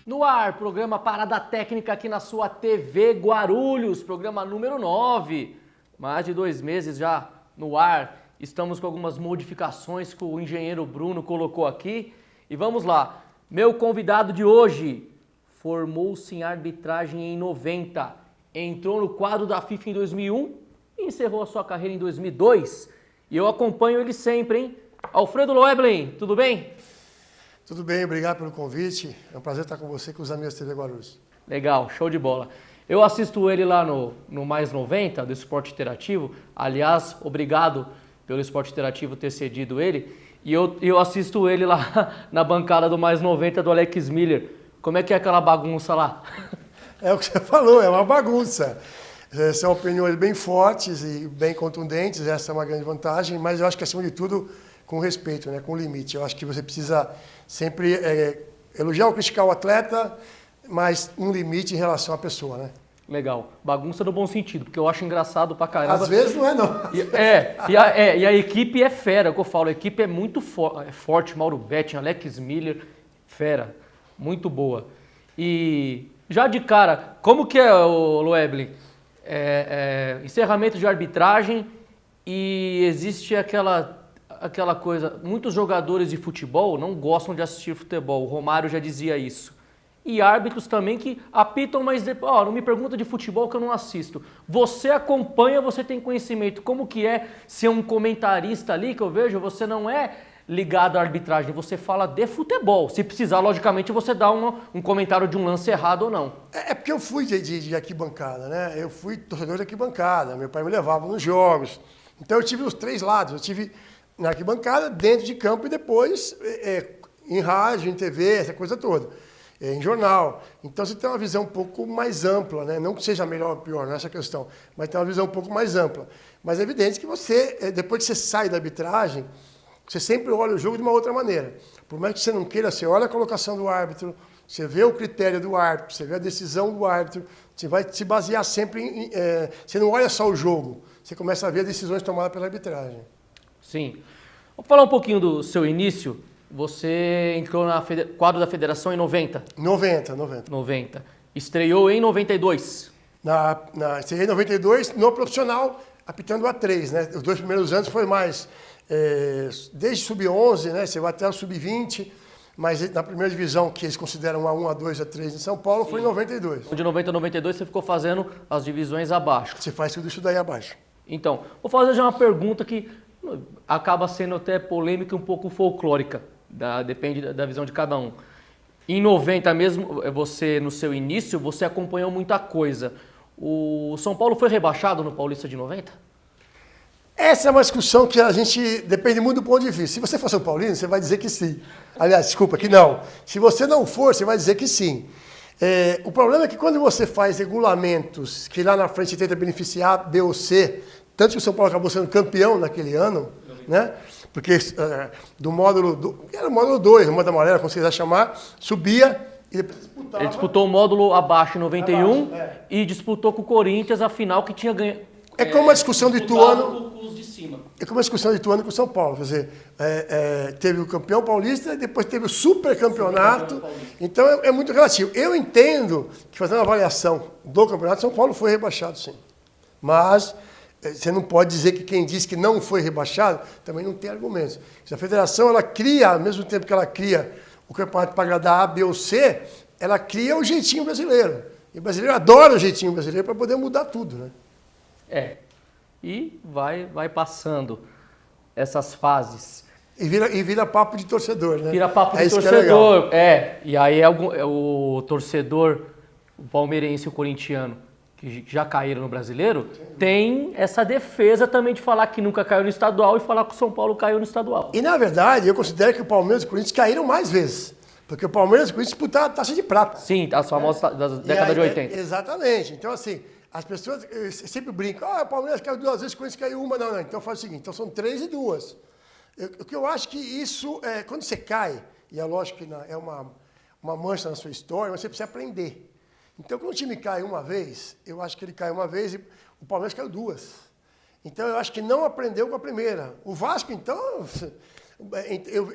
No ar, programa Parada Técnica aqui na sua TV Guarulhos, programa número 9. Mais de 2 meses já no ar. Estamos com algumas modificações que o engenheiro Bruno colocou aqui. E vamos lá. Meu convidado de hoje formou-se em arbitragem em 90. Entrou no quadro da FIFA em 2001 e encerrou a sua carreira em 2002. E eu acompanho ele sempre, hein? Alfredo Loeblin, tudo bem? Tudo bem, obrigado pelo convite. É um prazer estar com você e com os amigos da TV Guarulhos. Legal, show de bola. Eu assisto ele lá no Mais 90, do Esporte Interativo. Aliás, obrigado pelo Esporte Interativo ter cedido ele. E eu assisto ele lá na bancada do Mais 90 do Alex Miller. Como é que é aquela bagunça lá? É o que você falou, é uma bagunça. São opiniões bem fortes e bem contundentes, essa é uma grande vantagem, mas eu acho que, acima de tudo, com respeito, né, com limite. Eu acho que você precisa sempre elogiar ou criticar o atleta, mas um limite em relação à pessoa, né? Legal. Bagunça no bom sentido, porque eu acho engraçado pra caramba. Às vezes não é, não. E a equipe é fera, é o que eu falo. A equipe é muito forte. Mauro Betting, Alex Miller, fera. Muito boa. E já de cara, como que é, o Loeblin? Encerramento de arbitragem e existe aquela coisa, muitos jogadores de futebol não gostam de assistir futebol, o Romário já dizia isso. E árbitros também que apitam, mas não me pergunta de futebol que eu não assisto. Você acompanha, você tem conhecimento. Como que é ser um comentarista ali, que eu vejo, você não é ligado à arbitragem, você fala de futebol. Se precisar, logicamente, você dá um comentário de um lance errado ou não. É porque eu fui de arquibancada, né? Eu fui torcedor de arquibancada, meu pai me levava nos jogos. Então eu tive os 3 lados, eu tive na arquibancada, dentro de campo e depois em rádio, em TV, essa coisa toda, em jornal. Então você tem uma visão um pouco mais ampla, né? Não que seja melhor ou pior, não é essa a questão, mas tem uma visão um pouco mais ampla. Mas é evidente que você, depois que você sai da arbitragem, você sempre olha o jogo de uma outra maneira. Por mais que você não queira, você olha a colocação do árbitro, você vê o critério do árbitro, você vê a decisão do árbitro, você vai se basear sempre em... você não olha só o jogo, você começa a ver as decisões tomadas pela arbitragem. Sim. Vamos falar um pouquinho do seu início. Você entrou no quadro da federação em 90? 90. Estreou em 92? Estreei em 92 no profissional, apitando A3, né? Os 2 primeiros anos foi mais... desde sub-11, né? Você vai até o sub-20, mas na primeira divisão, que eles consideram A1, A2, A3 em São Paulo, sim, foi em 92. De 90 a 92 você ficou fazendo as divisões abaixo. Você faz tudo isso daí abaixo. Então, vou fazer já uma pergunta que acaba sendo até polêmica e um pouco folclórica, depende da visão de cada um. Em 90 mesmo, você no seu início, você acompanhou muita coisa. O São Paulo foi rebaixado no Paulista de 90? Essa é uma discussão que a gente depende muito do ponto de vista. Se você for São Paulino, você vai dizer que sim. Aliás, desculpa, que não. Se você não for, você vai dizer que sim. O problema é que quando você faz regulamentos que lá na frente tenta beneficiar B ou C, tanto que o São Paulo acabou sendo campeão naquele ano, né? Porque era o módulo 2, o módulo amarelo, como você quiser chamar, subia e depois disputava. Ele disputou o módulo abaixo em 91 e disputou com o Corinthians a final que tinha ganho. É como a discussão de Ituano. De cima. É como a discussão de Ituano com o São Paulo. Quer dizer, teve o campeão paulista e depois teve o supercampeonato. Então é muito relativo. Eu entendo que, fazendo uma avaliação do campeonato, São Paulo foi rebaixado, sim. Mas você não pode dizer que quem diz que não foi rebaixado também não tem argumentos. Se a federação ela cria, ao mesmo tempo que ela cria o campeonato para agradar A, B ou C, ela cria o jeitinho brasileiro. E o brasileiro adora o jeitinho brasileiro para poder mudar tudo, né? E vai passando essas fases. E vira papo de torcedor, né? Vira papo de torcedor, e aí o torcedor, o palmeirense e o corintiano, que já caíram no brasileiro, tem essa defesa também de falar que nunca caiu no estadual e falar que o São Paulo caiu no estadual. E, na verdade, eu considero que o Palmeiras e o Corinthians caíram mais vezes. Porque o Palmeiras e o Corinthians disputaram a taça de prata. Sim, as famosas da década de 80. Exatamente. Então, assim, as pessoas sempre brincam, o Palmeiras caiu 2 vezes, o Corinthians caiu 1. Não. Então faz o seguinte, então são 3 e 2. O que eu acho que isso, quando você cai, e é lógico que é uma mancha na sua história, mas você precisa aprender. Então, quando o time cai uma vez, eu acho que ele cai uma vez e o Palmeiras caiu 2. Então, eu acho que não aprendeu com a primeira. O Vasco, então,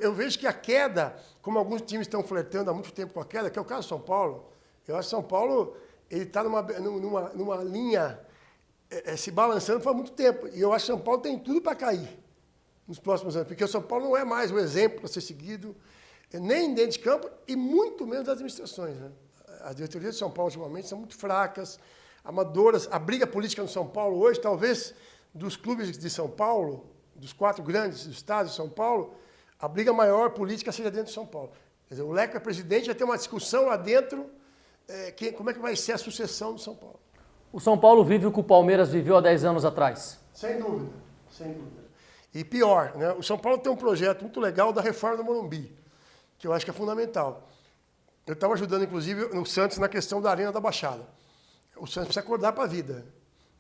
Eu vejo que a queda, como alguns times estão flertando há muito tempo com a queda, que é o caso do São Paulo, eu acho que São Paulo está numa linha se balançando faz muito tempo. E eu acho que São Paulo tem tudo para cair nos próximos anos, porque o São Paulo não é mais o exemplo para ser seguido, nem dentro de campo e muito menos das administrações. Né? As diretorias de São Paulo, ultimamente, são muito fracas, amadoras. A briga política no São Paulo hoje, talvez, dos clubes de São Paulo, dos 4 grandes estados de São Paulo, a briga maior política seja dentro de São Paulo. Quer dizer, o Leco é presidente, vai ter uma discussão lá dentro, como é que vai ser a sucessão do São Paulo. O São Paulo vive o que o Palmeiras viveu há 10 anos atrás? Sem dúvida, sem dúvida. E pior, né? O São Paulo tem um projeto muito legal da reforma do Morumbi, que eu acho que é fundamental. Eu estava ajudando, inclusive, no Santos na questão da Arena da Baixada. O Santos precisa acordar para a vida.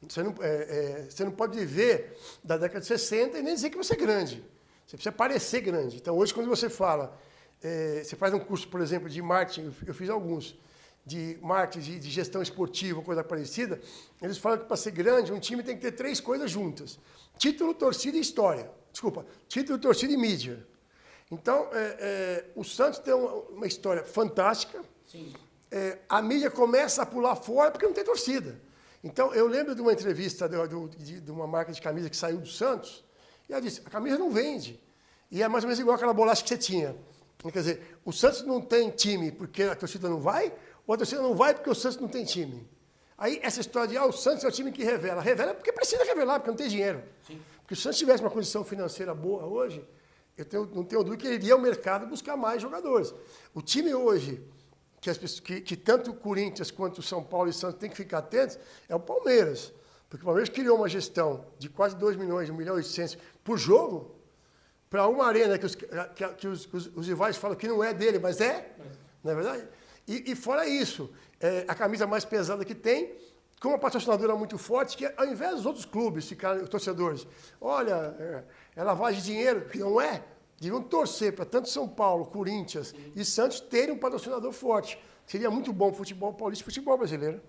Você não pode viver da década de 60 e nem dizer que você é grande. Você precisa parecer grande. Então, hoje, quando você fala, você faz um curso, por exemplo, de marketing, eu fiz alguns, de marketing, de gestão esportiva, coisa parecida, eles falam que para ser grande, um time tem que ter 3 coisas juntas. Título, torcida e história. Desculpa, título, torcida e mídia. Então, o Santos tem uma história fantástica. Sim. A mídia começa a pular fora porque não tem torcida. Então, eu lembro de uma entrevista de uma marca de camisa que saiu do Santos, e ela disse, a camisa não vende. E é mais ou menos igual aquela bolacha que você tinha. Quer dizer, o Santos não tem time porque a torcida não vai, ou a torcida não vai porque o Santos não tem time. Aí, essa história de, o Santos é o time que revela. Revela porque precisa revelar, porque não tem dinheiro. Sim. Porque se o Santos tivesse uma condição financeira boa hoje, não tenho dúvida que ele iria ao mercado buscar mais jogadores. O time hoje, que tanto o Corinthians quanto o São Paulo e o Santos têm que ficar atentos, é o Palmeiras. Porque o Palmeiras criou uma gestão de quase 2 milhões, 1 milhão e 800 por jogo, para uma arena que os rivais falam que não é dele, mas não é verdade? E fora isso, a camisa mais pesada que tem, com uma patrocinadora muito forte, que ao invés dos outros clubes ficarem, os torcedores, olha, é lavagem de dinheiro, que não é, deviam torcer para tanto São Paulo, Corinthians e Santos terem um patrocinador forte. Seria muito bom o futebol paulista e o futebol brasileiro.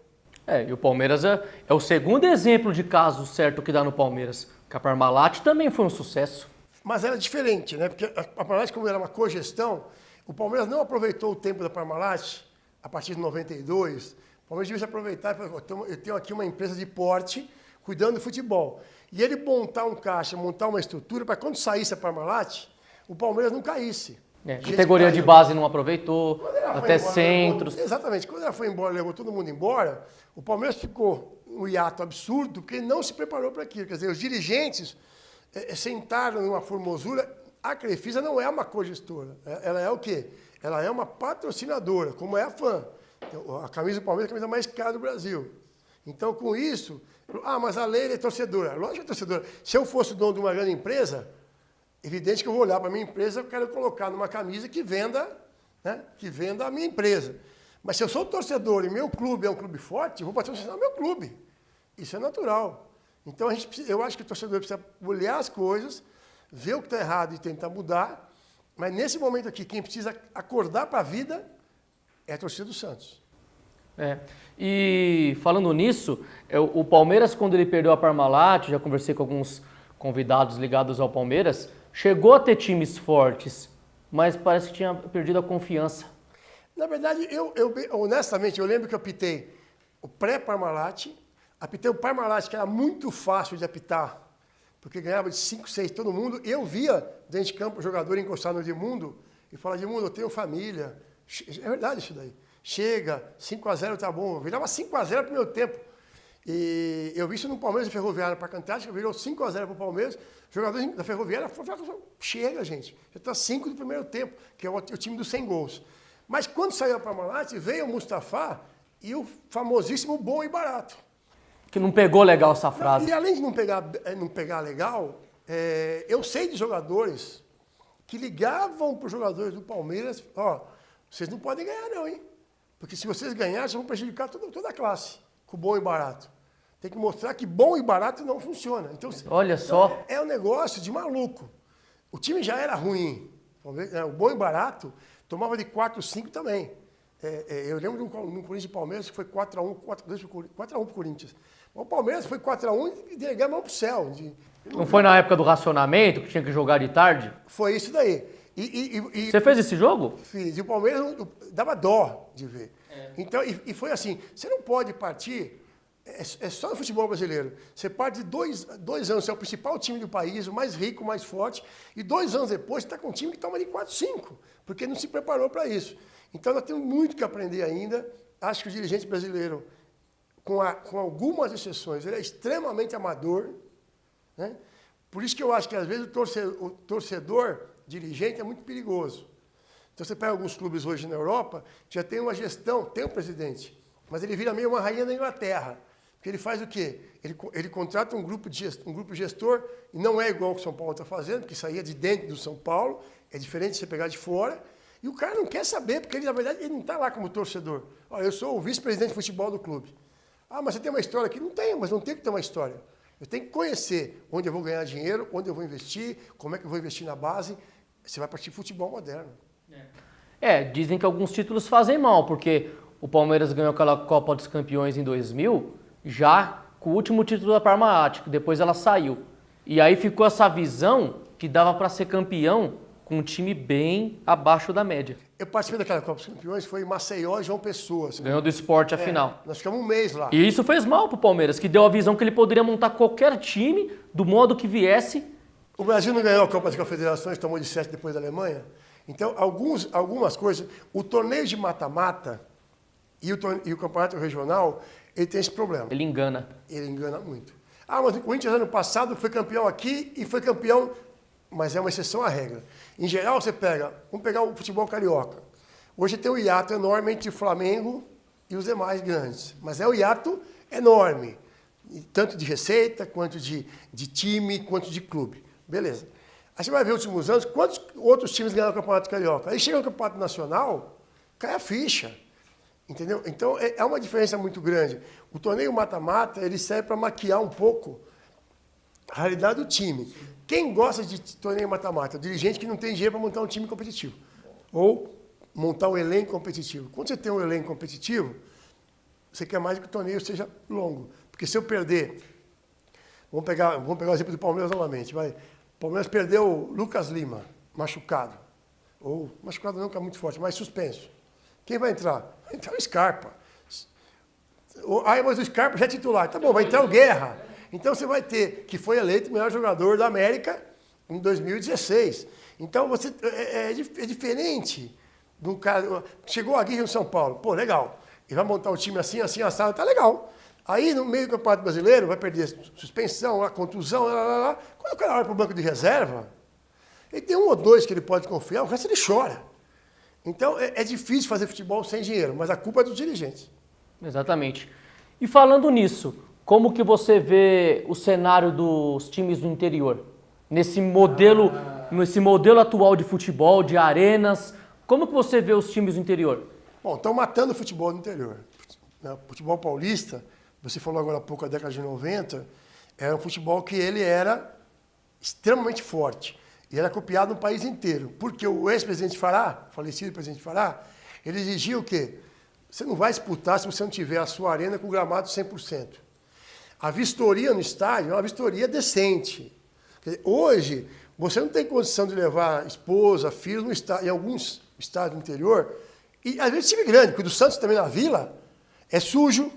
E o Palmeiras é o segundo exemplo de caso certo que dá no Palmeiras. Que a Parmalat também foi um sucesso. Mas era diferente, né? Porque a Parmalat, como era uma cogestão, o Palmeiras não aproveitou o tempo da Parmalat, a partir de 92. O Palmeiras devia se aproveitar e falar, eu tenho aqui uma empresa de porte cuidando do futebol. E ele montar um caixa, montar uma estrutura para quando saísse a Parmalat, o Palmeiras não caísse. Categoria de base não aproveitou, até embora, centros. Exatamente. Quando ela foi embora, levou todo mundo embora, o Palmeiras ficou um hiato absurdo, porque ele não se preparou para aquilo. Quer dizer, os dirigentes sentaram numa formosura. A Crefisa não é uma cogestora. Ela é o quê? Ela é uma patrocinadora, como é a FAM. A camisa do Palmeiras é a camisa mais cara do Brasil. Então, com isso, mas a Leila é torcedora. Lógico que é torcedora. Se eu fosse dono de uma grande empresa, evidente que eu vou olhar para a minha empresa, eu quero colocar numa camisa que venda a minha empresa. Mas se eu sou torcedor e meu clube é um clube forte, eu vou patrocinar o meu clube. Isso é natural. Então, eu acho que o torcedor precisa olhar as coisas, ver o que está errado e tentar mudar. Mas nesse momento aqui, quem precisa acordar para a vida é a torcida do Santos. E falando nisso, o Palmeiras, quando ele perdeu a Parmalat, já conversei com alguns convidados ligados ao Palmeiras, chegou a ter times fortes, mas parece que tinha perdido a confiança. Na verdade, honestamente, eu lembro que eu apitei o pré-Parmalat, apitei o Parmalat, que era muito fácil de apitar, porque ganhava de 5, 6 todo mundo. Eu via dentro de campo o jogador encostar no Edmundo e falar, Edmundo, eu tenho família. É verdade isso daí. Chega, 5-0 tá bom. Virava 5-0 no primeiro tempo. E eu vi isso no Palmeiras e Ferroviária para Cantástico, virou 5-0 para o Palmeiras. O jogador da Ferroviária falou, chega, gente. Já está 5 do primeiro tempo, que é o time dos 100 gols. Mas quando saiu a Parmalat, veio o Mustafa e o famosíssimo bom e barato. Que não pegou legal essa frase. E além de não pegar legal, eu sei de jogadores que ligavam para os jogadores do Palmeiras, vocês não podem ganhar não, hein? Porque se vocês ganharem, vocês vão prejudicar toda a classe, com bom e barato. Tem que mostrar que bom e barato não funciona. Então, olha só. É um negócio de maluco. O time já era ruim. O bom e barato tomava de 4-5 também. Eu lembro de um Corinthians e Palmeiras que foi 4-1, 4-2 para o Corinthians. O Palmeiras foi 4-1 e entregamos a mão para o céu. Não foi na época do racionamento, que tinha que jogar de tarde? Foi isso daí. Você fez esse jogo? Fiz. E o Palmeiras dava dó de ver. Então, foi assim, você não pode partir, é só no futebol brasileiro, você parte de dois anos, você é o principal time do país, o mais rico, o mais forte, e 2 anos depois você está com um time que toma de 4, 5, porque não se preparou para isso. Então nós temos muito que aprender ainda. Acho que o dirigente brasileiro, com algumas exceções, ele é extremamente amador, né? Por isso que eu acho que às vezes o torcedor dirigente é muito perigoso. Então você pega alguns clubes hoje na Europa, já tem uma gestão, tem um presidente, mas ele vira meio uma rainha da Inglaterra. Porque ele faz o quê? Ele contrata um grupo gestor, e não é igual o que o São Paulo está fazendo, porque saía de dentro do São Paulo, é diferente de você pegar de fora, e o cara não quer saber, porque ele, na verdade, ele não está lá como torcedor. Olha, eu sou o vice-presidente de futebol do clube. Ah, mas você tem uma história aqui? Não tenho, mas não tem que ter uma história. Eu tenho que conhecer onde eu vou ganhar dinheiro, onde eu vou investir, como é que eu vou investir na base. Você vai partir de futebol moderno. Dizem que alguns títulos fazem mal, porque o Palmeiras ganhou aquela Copa dos Campeões em 2000, já com o último título da Parmalat, depois ela saiu. E aí ficou essa visão que dava para ser campeão com um time bem abaixo da média. Eu participei daquela Copa dos Campeões, foi em Maceió e João Pessoa. Ganhou do Sport a final. Nós ficamos um mês lá. E isso fez mal pro Palmeiras, que deu a visão que ele poderia montar qualquer time do modo que viesse. O Brasil não ganhou a Copa das Confederações, tomou de 7 depois da Alemanha. Então, algumas coisas... O torneio de mata-mata e o campeonato regional, ele tem esse problema. Ele engana. Ele engana muito. Ah, mas o Corinthians ano passado foi campeão aqui e foi campeão... Mas é uma exceção à regra. Em geral, vamos pegar o futebol carioca. Hoje tem um hiato enorme entre o Flamengo e os demais grandes. Mas é um hiato enorme. Tanto de receita, quanto de time, quanto de clube. Beleza. Aí você vai ver nos últimos anos, quantos outros times ganharam o Campeonato Carioca? Aí chega no Campeonato Nacional, cai a ficha. Entendeu? Então, é uma diferença muito grande. O torneio mata-mata, ele serve para maquiar um pouco a realidade do time. Quem gosta de torneio mata-mata? O dirigente que não tem dinheiro para montar um time competitivo. Ou montar um elenco competitivo. Quando você tem um elenco competitivo, você quer mais que o torneio seja longo. Porque se eu perder... Vamos pegar o exemplo do Palmeiras novamente. O Palmeiras perdeu o Lucas Lima, machucado. Ou machucado não, que é muito forte, mas suspenso. Quem vai entrar? Vai entrar o Scarpa. Mas o Scarpa já é titular. Tá bom, vai entrar o Guerra. Então você vai ter, que foi eleito o melhor jogador da América em 2016. Então é diferente do cara. Chegou a Aguirre no São Paulo, pô, legal. Ele vai montar o time assim, assim, assado, tá legal. Aí no meio do Campeonato Brasileiro vai perder suspensão, a contusão, lá. Quando o cara olha para o banco de reserva, ele tem 1 ou 2 que ele pode confiar, o resto ele chora. Então é difícil fazer futebol sem dinheiro, mas a culpa é dos dirigentes. Exatamente. E falando nisso, como que você vê o cenário dos times do interior? Nesse modelo atual de futebol, de arenas, como que você vê os times do interior? Bom, estão matando o futebol do interior. O futebol paulista, você falou agora há pouco, a década de 90, era um futebol que ele era extremamente forte. E era copiado no país inteiro. Porque o ex-presidente Fará, falecido presidente Fará, ele exigia o quê? Você não vai disputar se você não tiver a sua arena com gramado 100%. A vistoria no estádio é uma vistoria decente. Hoje, você não tem condição de levar esposa, filhos no estádio, em alguns estádios do interior, e às vezes time grande, porque o do Santos também na Vila, é sujo,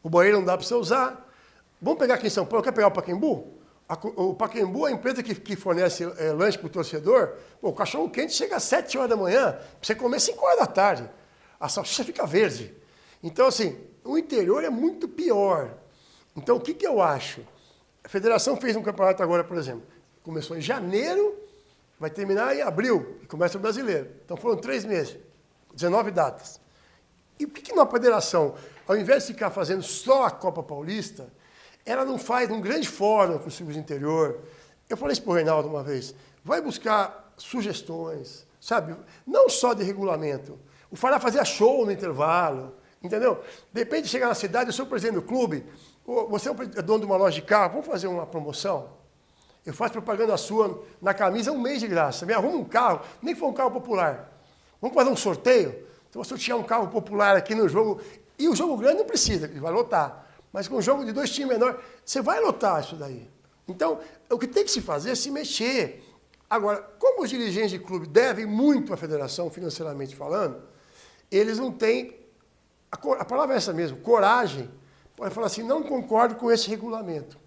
o banheiro não dá para você usar. Vamos pegar aqui em São Paulo, quer pegar o Pacaembu? O Pacaembu é a empresa que fornece lanche para o torcedor. Pô, o cachorro quente chega às 7 horas da manhã, para você comer 5 horas da tarde. A salsicha fica verde. Então, assim, o interior é muito pior. Então, o que eu acho? A federação fez um campeonato agora, por exemplo. Começou em janeiro, vai terminar em abril, e começa o brasileiro. Então, foram 3 meses, 19 datas. E por que uma federação, ao invés de ficar fazendo só a Copa Paulista, ela não faz um grande fórum para os clubes do interior? Eu falei isso para o Reinaldo uma vez. Vai buscar sugestões, sabe? Não só de regulamento. O Fará fazia show no intervalo, entendeu? De repente, chegar na cidade, eu sou o presidente do clube, você é dono de uma loja de carro, vamos fazer uma promoção? Eu faço propaganda sua na camisa 1 mês de graça. Me arruma um carro, nem que for um carro popular. Vamos fazer um sorteio? Então, se eu tiver um carro popular aqui no jogo, e o jogo grande não precisa, ele vai lotar. Mas com um jogo de 2 times menores, você vai lotar isso daí. Então, o que tem que se fazer é se mexer. Agora, como os dirigentes de clube devem muito à federação, financeiramente falando, eles não têm, a palavra é essa mesmo, coragem, pode falar assim, não concordo com esse regulamento,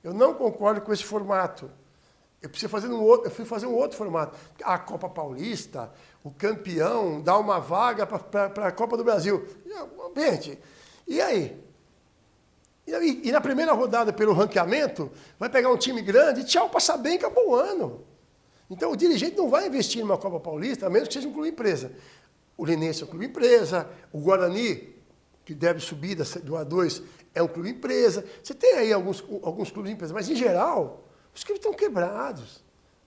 eu não concordo com esse formato, eu fui fazer um outro formato. A Copa Paulista, o campeão dá uma vaga para a Copa do Brasil. Gente, e aí? E na primeira rodada, pelo ranqueamento, vai pegar um time grande e tchau, passa bem, acabou o ano. Então, o dirigente não vai investir numa Copa Paulista, a menos que seja um clube empresa. O Linense é um clube empresa, o Guarani, que deve subir do A2, é um clube empresa. Você tem aí alguns clubes empresa, mas, em geral, os clubes estão quebrados.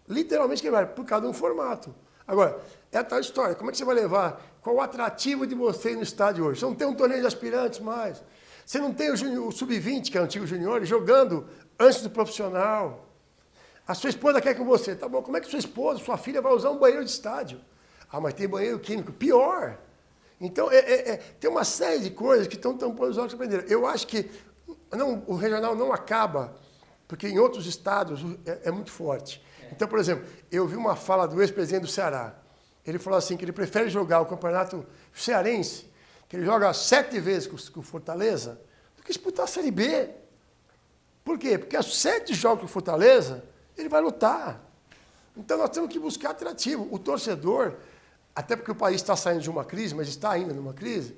Literalmente quebrados, por causa de um formato. Agora, é a tal história. Como é que você vai levar? Qual o atrativo de você ir no estádio hoje? Você não tem um torneio de aspirantes mais. Você não tem o Sub-20, que é o antigo junior, jogando antes do profissional. A sua esposa quer com você. Tá bom, como é que sua esposa, sua filha vai usar um banheiro de estádio? Ah, mas tem banheiro químico. Pior. Então, tem uma série de coisas que estão tampando os olhos para aprender. Eu acho que o regional não acaba, porque em outros estados é muito forte. Então, por exemplo, eu vi uma fala do ex-presidente do Ceará. Ele falou assim, que ele prefere jogar o campeonato cearense, que ele joga 7 vezes com o Fortaleza, do que disputar a Série B. Por quê? Porque os 7 jogos com o Fortaleza, ele vai lutar. Então nós temos que buscar atrativo. O torcedor, até porque o país está saindo de uma crise, mas está ainda numa crise,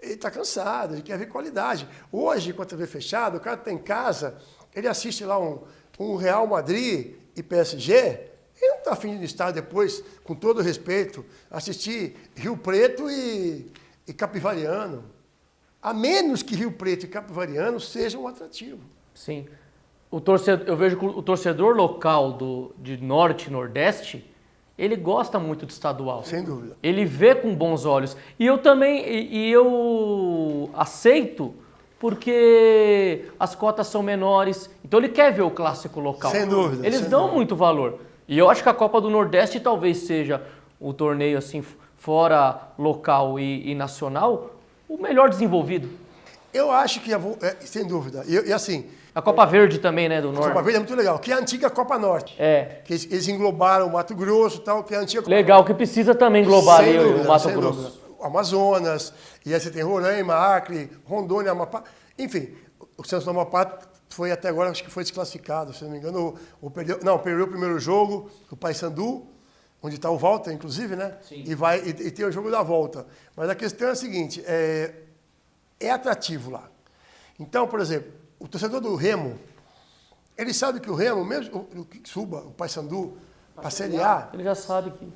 ele está cansado, ele quer ver qualidade. Hoje, com a TV fechada, o cara está em casa, ele assiste lá um Real Madrid e PSG, ele não está afim de ir no estádio depois, com todo respeito, assistir Rio Preto e Capivariano. A menos que Rio Preto e Capivariano sejam um atrativo. Sim. Eu vejo que o torcedor local de Norte e Nordeste, ele gosta muito do estadual. Sem dúvida. Ele vê com bons olhos. E eu também, eu aceito, porque as cotas são menores. Então ele quer ver o clássico local. Sem dúvida. Eles dão muito valor. E eu acho que a Copa do Nordeste talvez seja o torneio assim, fora local e nacional, o melhor desenvolvido. Eu acho que, sem dúvida. E assim... A Copa Verde também, né, do Norte. A Copa Verde é muito legal, que é a antiga Copa Norte. É. Que eles englobaram o Mato Grosso e tal, que é a antiga Copa Legal, que precisa também englobar ali o Mato sem Grosso. Dúvida. O Amazonas, e aí você tem Roraima, Acre, Rondônia, Amapá. Enfim, o Santos do Amapá foi até agora, acho que foi desclassificado, se não me engano. Perdeu o primeiro jogo, o Paysandu, onde está o Walter, inclusive, né? Sim. E tem o jogo da volta. Mas a questão é a seguinte, é atrativo lá. Então, por exemplo, o torcedor do Remo, ele sabe que o Remo, mesmo que suba o Paysandu para a Série A, ele já sabe que...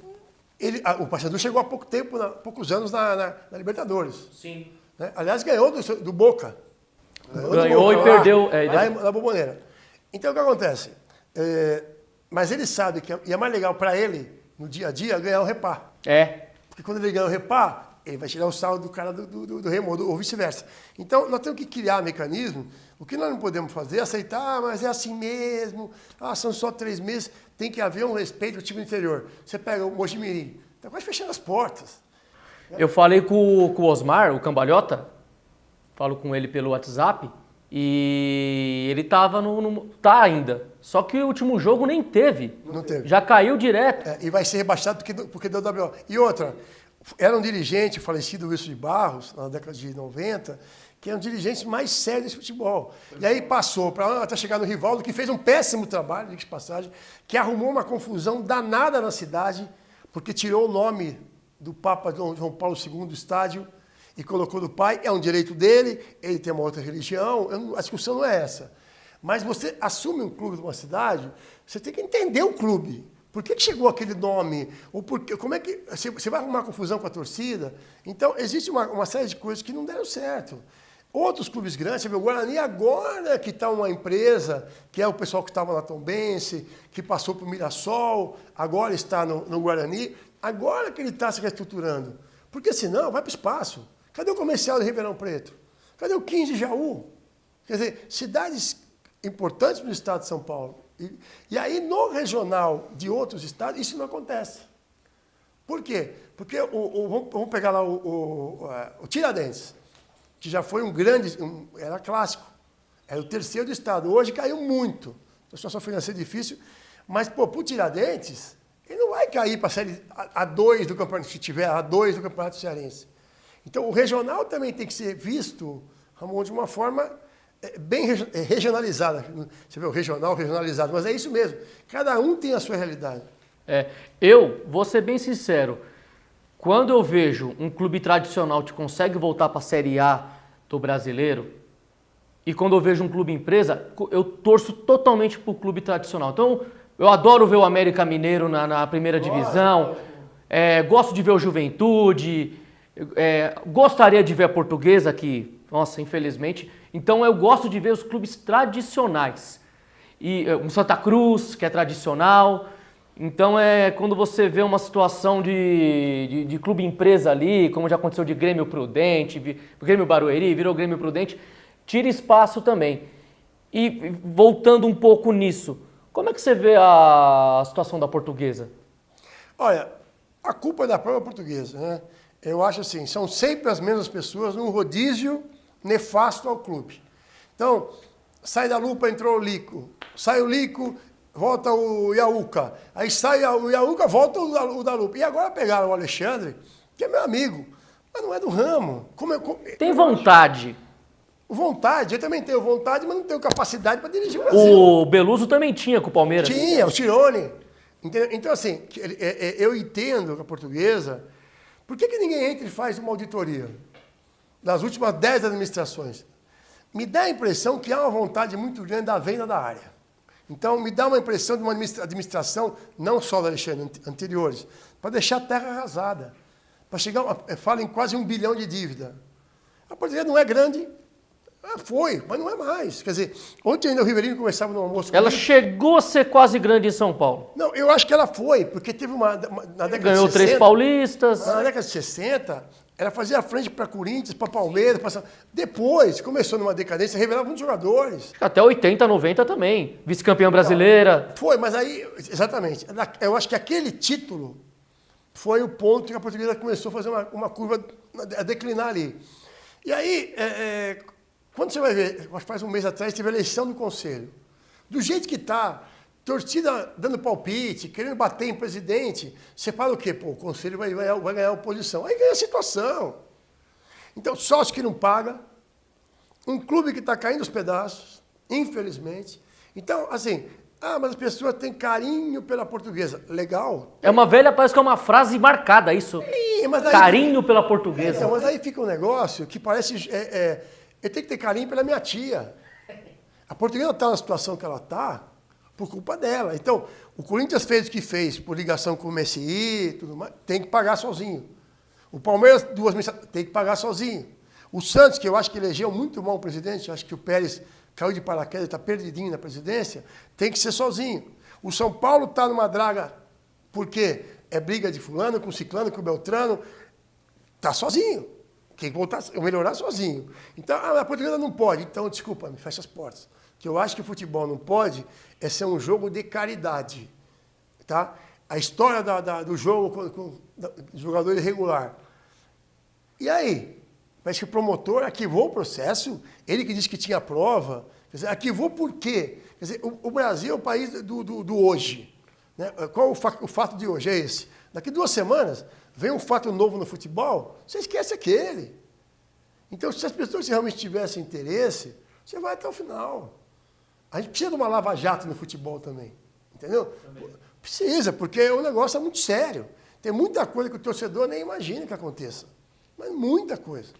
o Paysandu chegou há poucos anos na Libertadores. Sim. Né? Aliás, ganhou do Boca. Ganhou e perdeu. Lá na Bombonera. Então, o que acontece? Mas ele sabe que é mais legal para ele, no dia a dia, ganhar o Repá. Porque quando ele ganha o Repá, ele vai tirar o saldo do cara do Remo, ou vice-versa. Então, nós temos que criar mecanismo. O que nós não podemos fazer é aceitar, mas é assim mesmo, são só 3 meses, tem que haver um respeito ao time interior. Você pega o Mojimirim, está quase fechando as portas. Eu falei com o Osmar, o Cambalhota, falo com ele pelo WhatsApp, e ele estava tá ainda. Só que o último jogo nem teve. Não teve. Já caiu direto. E vai ser rebaixado porque deu WO. E outra, era um dirigente, falecido Wilson de Barros, na década de 90, que era um dirigente mais sério desse futebol. E aí passou para até chegar no Rivaldo, que fez um péssimo trabalho, de passagem, que arrumou uma confusão danada na cidade, porque tirou o nome do Papa João Paulo II do estádio e colocou do pai. É um direito dele, ele tem uma outra religião, a discussão não é essa. Mas você assume um clube de uma cidade, você tem que entender o clube. Por que chegou aquele nome? Ou como é que você vai arrumar confusão com a torcida? Então, existe uma série de coisas que não deram certo. Outros clubes grandes, você vê o Guarani agora, que está uma empresa, que é o pessoal que estava na Tombense, que passou para o Mirassol, agora está no Guarani, agora que ele está se reestruturando. Porque senão, vai para o espaço. Cadê o comercial de Ribeirão Preto? Cadê o 15 de Jaú? Quer dizer, cidades importantes no estado de São Paulo. E aí, no regional de outros estados, isso não acontece. Por quê? Porque, vamos pegar lá o Tiradentes, que já foi era clássico, era o terceiro do estado. Hoje caiu muito, a situação financeira é difícil, mas, pô, pro Tiradentes, ele não vai cair para a Série A2 do campeonato, se tiver A2 do Campeonato Cearense. Então, o regional também tem que ser visto, Ramon, de uma forma bem regionalizada. Você vê o regional regionalizado, mas é isso mesmo. Cada um tem a sua realidade. Eu vou ser bem sincero. Quando eu vejo um clube tradicional que consegue voltar para a Série A do brasileiro, e quando eu vejo um clube empresa, eu torço totalmente para o clube tradicional. Então, eu adoro ver o América Mineiro na primeira divisão, gosto de ver o Juventude, gostaria de ver a Portuguesa, que, nossa, infelizmente. Então, eu gosto de ver os clubes tradicionais. E o Santa Cruz, que é tradicional. Então, quando você vê uma situação de clube empresa ali, como já aconteceu de Grêmio Prudente, Grêmio Barueri, virou Grêmio Prudente, tira espaço também. E voltando um pouco nisso, como é que você vê a situação da Portuguesa? Olha, a culpa é da própria Portuguesa, né? Eu acho assim, são sempre as mesmas pessoas num rodízio nefasto ao clube. Então, sai da Lupa, entrou o Lico. Sai o Lico, volta o Iaúca. Aí sai o Iaúca, volta o da Lupa. E agora pegaram o Alexandre, que é meu amigo, mas não é do ramo. Tem vontade. Vontade, eu também tenho vontade, mas não tenho capacidade para dirigir o Brasil. O Beluso também tinha com o Palmeiras. Tinha, o Tirone. Então, assim, eu entendo que a Portuguesa... Por que ninguém entra e faz uma auditoria das últimas 10 administrações? Me dá a impressão que há uma vontade muito grande da venda da área. Então, me dá uma impressão de uma administração, não só da Alexandre, anteriores, para deixar a terra arrasada. Para chegar, fala em quase 1 bilhão de dívida. A Portuguesa não é grande, foi, mas não é mais. Quer dizer, ontem ainda o Ribeirinho conversava no almoço comigo. Ela chegou a ser quase grande em São Paulo. Não, eu acho que ela foi, porque teve na década Ganhou de 60... 3 paulistas. Na década de 60, ela fazia frente para Corinthians, para Palmeiras, depois começou numa decadência, revelava muitos jogadores. Até 80, 90 também. Vice-campeã brasileira. Foi, mas aí, exatamente, eu acho que aquele título foi o ponto que a Portuguesa começou a fazer uma curva, a declinar ali. E aí, quando você vai ver, acho que faz um mês atrás, teve a eleição do Conselho. Do jeito que está, torcida dando palpite, querendo bater em presidente, você fala o quê? Pô, o Conselho vai ganhar a oposição. Aí ganha a situação. Então, sócio que não paga, um clube que está caindo aos pedaços, infelizmente. Então, assim, mas as pessoas têm carinho pela Portuguesa. Legal. Parece que é uma frase marcada isso. Mas aí, carinho pela Portuguesa. Mas aí fica um negócio que parece... eu tenho que ter carinho pela minha tia. A Portuguesa está na situação que ela está por culpa dela. Então, o Corinthians fez o que fez por ligação com o Messi e tudo mais, tem que pagar sozinho. O Palmeiras, tem que pagar sozinho. O Santos, que eu acho que elegeu muito mal o presidente, eu acho que o Pérez caiu de paraquedas, está perdidinho na presidência, tem que ser sozinho. O São Paulo está numa draga, porque é briga de fulano com ciclano, com Beltrano, está sozinho. Tem que voltar a melhorar sozinho. Então, a Portuguesa não pode. Então, desculpa, me fecha as portas. O que eu acho que o futebol não pode é ser um jogo de caridade. Tá? A história do jogo com jogador irregular. E aí? Parece que o promotor arquivou o processo, ele que disse que tinha prova. Quer dizer, arquivou por quê? Quer dizer, o Brasil é o país do hoje. Né? Qual o fato de hoje? É esse. Daqui 2 semanas... vem um fato novo no futebol, você esquece aquele. Então, se as pessoas realmente tivessem interesse, você vai até o final. A gente precisa de uma lava-jato no futebol também, entendeu? Também. Precisa, porque o negócio é muito sério. Tem muita coisa que o torcedor nem imagina que aconteça. Mas muita coisa.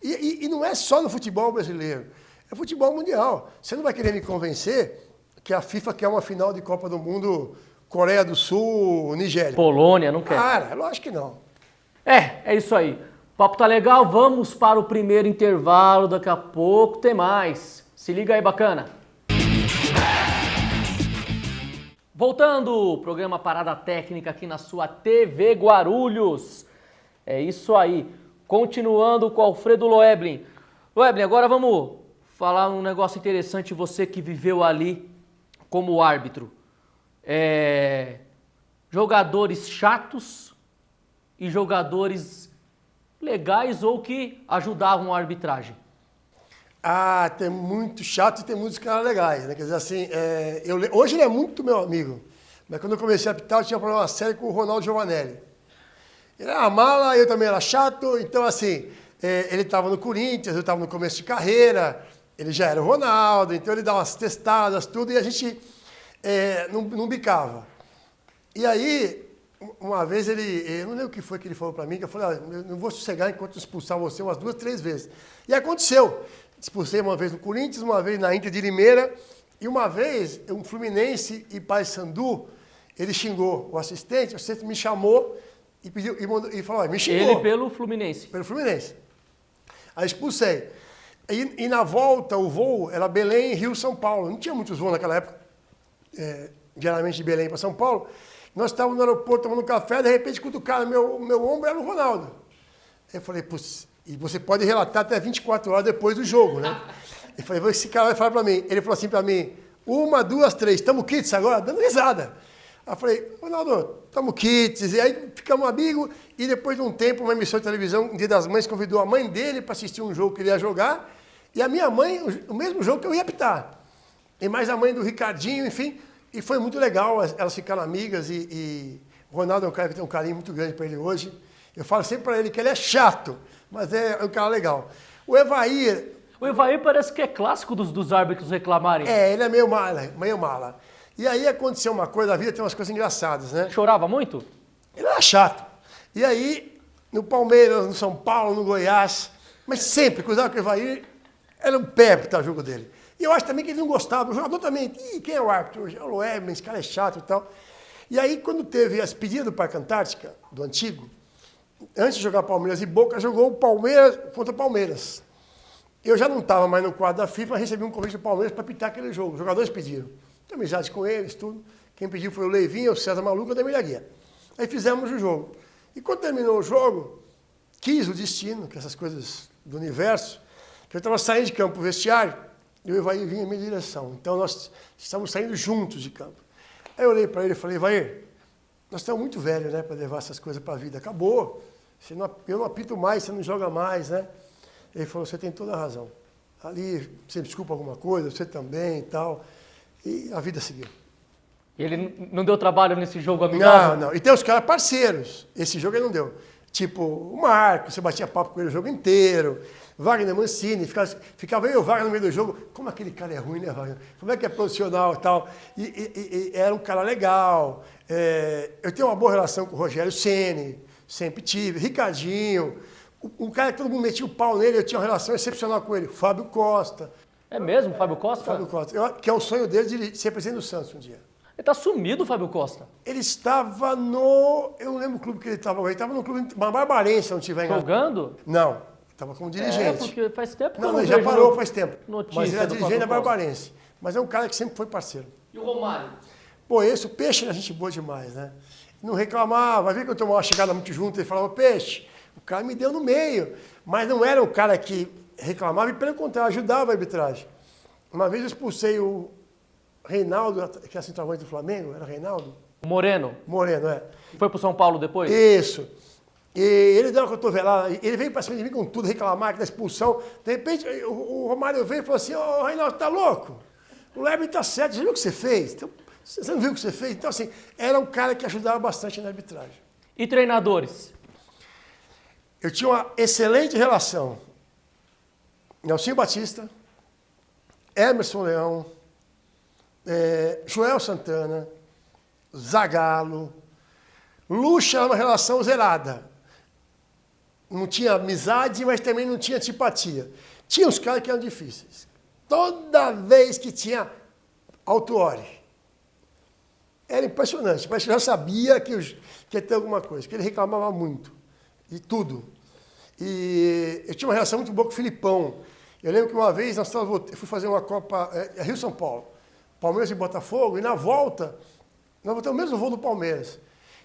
E não é só no futebol brasileiro, é futebol mundial. Você não vai querer me convencer que a FIFA quer uma final de Copa do Mundo... Coreia do Sul, Nigéria. Polônia, não quer. Cara, lógico que não. É isso aí. O papo tá legal, vamos para o primeiro intervalo, daqui a pouco tem mais. Se liga aí, bacana. Voltando, programa Parada Técnica aqui na sua TV Guarulhos. É isso aí. Continuando com o Alfredo Loeblin. Loeblin, agora vamos falar um negócio interessante, você que viveu ali como árbitro. Jogadores chatos e jogadores legais ou que ajudavam a arbitragem? Ah, tem muito chato e tem muitos caras legais, né? Quer dizer assim, hoje ele é muito meu amigo. Mas quando eu comecei a apitar, eu tinha um problema sério com o Ronaldo Giovanelli. Ele era mala, eu também era chato, então assim, ele estava no Corinthians, eu estava no começo de carreira, ele já era o Ronaldo, então ele dava umas testadas, tudo, e a gente não bicava. E aí, uma vez eu não lembro o que foi que ele falou para mim, que eu falei, eu não vou sossegar enquanto expulsar você umas 2, 3 vezes. E aconteceu. Expulsei uma vez no Corinthians, uma vez na Inter de Limeira, e uma vez, um Fluminense e Paysandu, ele xingou o assistente me chamou e pediu, e falou, me xingou. Ele pelo Fluminense. Pelo Fluminense. Aí expulsei. E na volta, o voo era Belém, Rio, São Paulo. Não tinha muitos voos naquela época, geralmente de Belém para São Paulo. Nós estávamos no aeroporto, tomando café, de repente, cutucaram meu ombro, era o Ronaldo. Aí eu falei, putz, e você pode relatar até 24 horas depois do jogo, né? Eu falei, esse cara vai falar para mim. Ele falou assim para mim, 1, 2, 3, tamo kits agora? Dando risada. Aí eu falei, Ronaldo, tamo kits. E aí ficamos amigos, e depois de um tempo, uma emissora de televisão, um Dia das Mães, convidou a mãe dele para assistir um jogo que ele ia jogar, e a minha mãe, o mesmo jogo que eu ia apitar. E mais a mãe do Ricardinho, enfim, e foi muito legal, elas ficaram amigas, e o Ronaldo é um cara que tem um carinho muito grande para ele hoje. Eu falo sempre para ele que ele é chato, mas é um cara legal. O Evair... O Evair parece que é clássico dos árbitros reclamarem. Ele é meio mala. E aí aconteceu uma coisa, a vida tem umas coisas engraçadas, né? Chorava muito? Ele era chato. E aí, no Palmeiras, no São Paulo, no Goiás, mas sempre, cruzava com o Evair, era um pé para o jogo dele. E eu acho também que ele não gostava, o jogador também, quem é o árbitro hoje? É o Loeb, esse cara é chato e tal. E aí, quando teve as pedidas do Parque Antártica, do antigo, antes de jogar Palmeiras e Boca, jogou o Palmeiras contra o Palmeiras. Eu já não estava mais no quadro da FIFA, mas recebi um convite do Palmeiras para apitar aquele jogo. Os jogadores pediram. Tenho amizade com eles, tudo. Quem pediu foi o Leivinho, o César Maluco e o Ademir Guia. Aí fizemos o jogo. E quando terminou o jogo, quis o destino, que essas coisas do universo, que eu estava saindo de campo pro vestiário, e o Evair vinha em minha direção. Então nós estamos saindo juntos de campo. Aí eu olhei para ele e falei, Evair, nós estamos muito velhos, né, para levar essas coisas para a vida. Acabou. Eu não apito mais, você não joga mais, né? Ele falou, você tem toda a razão. Ali, você desculpa alguma coisa, você também e tal. E a vida seguiu. Ele não deu trabalho nesse jogo amigável? Não. E tem os caras parceiros. Esse jogo ele não deu. Tipo, o Marco, você batia papo com ele o jogo inteiro. Wagner Mancini, ficava eu e o Wagner no meio do jogo. Como aquele cara é ruim, né, Wagner? Como é que é profissional e tal? E era um cara legal. Eu tenho uma boa relação com o Rogério Ceni, sempre tive. Ricardinho. Um cara que todo mundo metia o pau nele, eu tinha uma relação excepcional com ele. Fábio Costa. É mesmo, Fábio Costa? Fábio Costa. Que é o sonho dele de ser presidente do Santos um dia. Ele tá sumido, Fábio Costa. Ele estava no... Eu não lembro o clube que ele estava agora. Ele estava no clube Barbarense, se não tiver enganado. Jogando? Não. Estava como dirigente. Porque faz tempo que Não, eu não ele já vejo parou faz tempo. notícia Mas ele é do dirigente da Fábio Costa. Barbarense. Mas é um cara que sempre foi parceiro. E o Romário? Pô, esse, o Peixe era gente boa demais, né? Não reclamava. Vai ver que eu tomava uma chegada muito junto, ele falava, Peixe, o cara me deu no meio. Mas não era um cara que reclamava e, pelo contrário, ajudava a arbitragem. Uma vez eu expulsei o Reinaldo, que é centroavante do Flamengo, era Reinaldo? Moreno? Moreno, é. Foi pro São Paulo depois? Isso. E ele deu uma cotovelada, ele veio para cima de mim com tudo, reclamar da expulsão. De repente, o Romário veio e falou assim, ô Reinaldo, tá louco? O Lebre tá certo, você viu o que você fez? Então, você não viu o que você fez? Então, assim, era um cara que ajudava bastante na arbitragem. E treinadores? Eu tinha uma excelente relação. Nelsinho Batista, Emerson Leão, Joel Santana, Zagallo. Lucha era uma relação zerada. Não tinha amizade, mas também não tinha antipatia. Tinha uns caras que eram difíceis. Toda vez que tinha autuori. Era impressionante, mas eu já sabia que ia ter alguma coisa, que ele reclamava muito, de tudo. E eu tinha uma relação muito boa com o Filipão. Eu lembro que uma vez eu fui fazer uma Copa Rio-São Paulo, Palmeiras e Botafogo, e na volta, nós voltamos o mesmo voo do Palmeiras.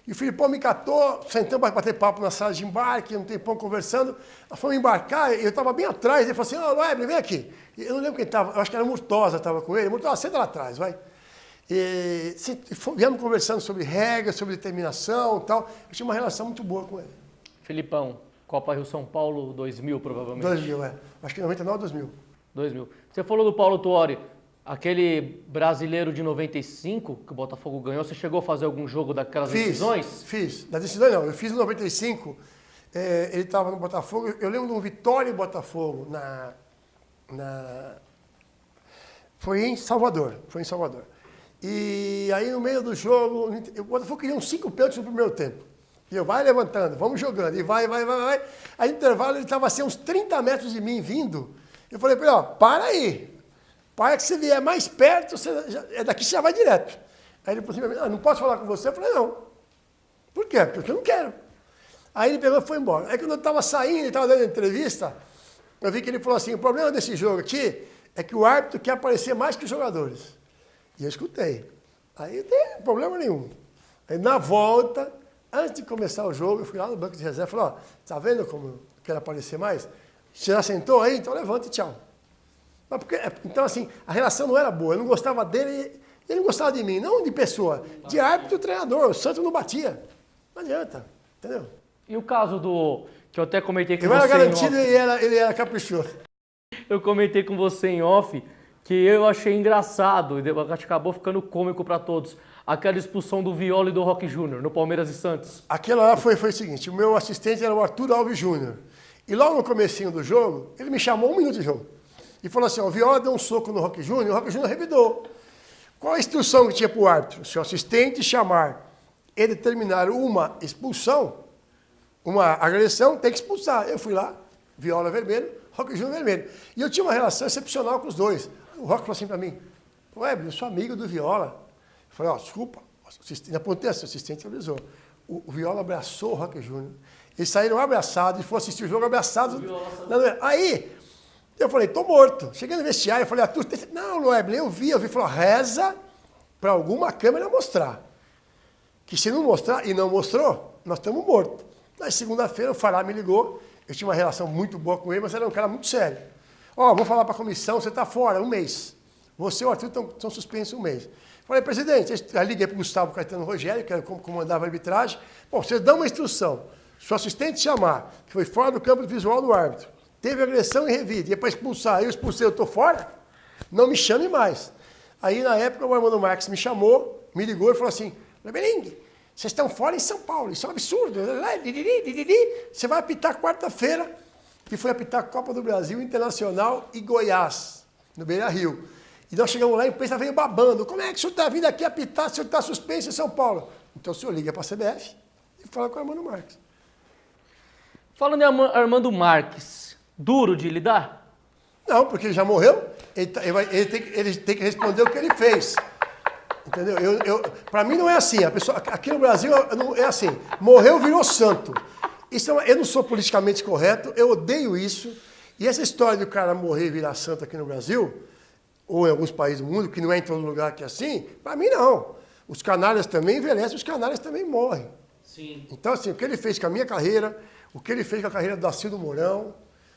E o Filipão me catou, sentamos para bater papo na sala de embarque, um tempão conversando. Nós fomos embarcar, eu estava bem atrás, ele falou assim, ô, Weber, vem aqui. Eu não lembro quem estava, eu acho que era Murtosa, estava com ele. Murtosa, senta lá atrás, vai. E viemos conversando sobre regras, sobre determinação e tal. Eu tinha uma relação muito boa com ele. Filipão, Copa Rio São Paulo 2000, provavelmente. 2000, Acho que 99 ou 2000. 2000. Você falou do Paulo Tuori, aquele brasileiro de 95 que o Botafogo ganhou, você chegou a fazer algum jogo daquelas decisões? Fiz. Das decisões não, eu fiz em 95, ele estava no Botafogo, eu lembro de um Vitória e Botafogo foi em Salvador. E aí no meio do jogo, o Botafogo queria uns 5 pênaltis no primeiro tempo. E eu vai levantando, vamos jogando, e vai. Aí no intervalo ele estava assim, uns 30 metros de mim vindo. Eu falei para ele, ó, para aí. Para que você vier mais perto, daqui você já vai direto. Aí ele falou assim, não posso falar com você? Eu falei, não. Por quê? Porque eu não quero. Aí ele pegou e foi embora. Aí quando eu estava saindo, ele estava dando entrevista, eu vi que ele falou assim, o problema desse jogo aqui é que o árbitro quer aparecer mais que os jogadores. E eu escutei. Aí não tem problema nenhum. Aí na volta, antes de começar o jogo, eu fui lá no banco de reserva e falei, ó, tá vendo como eu quero aparecer mais? Você já sentou aí? Então levanta e tchau. Então assim, a relação não era boa. Eu não gostava dele, ele não gostava de mim. Não de pessoa, de árbitro e treinador. O Santos não batia. Não adianta, entendeu? E o caso que eu até comentei com você... Eu era garantido e ele era caprichoso. Eu comentei com você em off que eu achei engraçado, e acabou ficando cômico para todos, aquela expulsão do Viola e do Roque Júnior no Palmeiras e Santos. Aquela lá foi o seguinte, o meu assistente era o Arthur Alves Júnior. E logo no comecinho do jogo, ele me chamou 1 minuto de jogo. E falou assim, ó, o Viola deu um soco no Roque Júnior, e o Roque Júnior revidou. Qual a instrução que tinha para o árbitro? Se o assistente chamar e determinar uma expulsão, uma agressão, tem que expulsar. Eu fui lá, Viola vermelho, Roque Júnior vermelho. E eu tinha uma relação excepcional com os dois. O Roque falou assim para mim, eu sou amigo do Viola. Eu falei, ó, desculpa, apontei, o assistente avisou. O Viola abraçou o Roque Júnior. Eles saíram abraçados e foram assistir o jogo abraçados. Aí, eu falei, tô morto. Cheguei no vestiário, eu falei, Arthur, não, Loeble, eu vi, falou, reza para alguma câmera mostrar. Que se não mostrar, e não mostrou, nós estamos mortos. Na segunda-feira, o Fará me ligou, eu tinha uma relação muito boa com ele, mas era um cara muito sério. Ó, vou falar para a comissão, você está fora, 1 mês. Você e o Arthur estão suspensos 1 mês. Falei, presidente, eu liguei para o Gustavo Caetano Rogério, que era como comandava a arbitragem. Bom, vocês dão uma instrução. Se o assistente chamar, que foi fora do campo visual do árbitro, teve agressão e revide, e é para expulsar, eu expulsei, eu estou fora, não me chame mais. Aí, na época, o Armando Marques me chamou, me ligou e falou assim, Lebeling, vocês estão fora em São Paulo, isso é um absurdo. Você vai apitar quarta-feira, que foi apitar a Copa do Brasil, Internacional e Goiás, no Beira-Rio. E nós chegamos lá e a imprensa veio babando. Como é que o senhor está vindo aqui apitar se o senhor está suspenso em São Paulo? Então o senhor liga para a CBF e fala com o Armando Marques. Falando em Armando Marques, duro de lidar? Não, porque ele já morreu, ele tem que responder o que ele fez. Entendeu? Para mim não é assim. A pessoa, aqui no Brasil é assim, morreu, virou santo. Eu não sou politicamente correto, eu odeio isso. E essa história de o cara morrer e virar santo aqui no Brasil, ou em alguns países do mundo, que não é em todo lugar que é assim, para mim não. Os canalhas também envelhecem, os canalhas também morrem. Sim. Então, assim, o que ele fez com a minha carreira, o que ele fez com a carreira do Dacildo Mourão,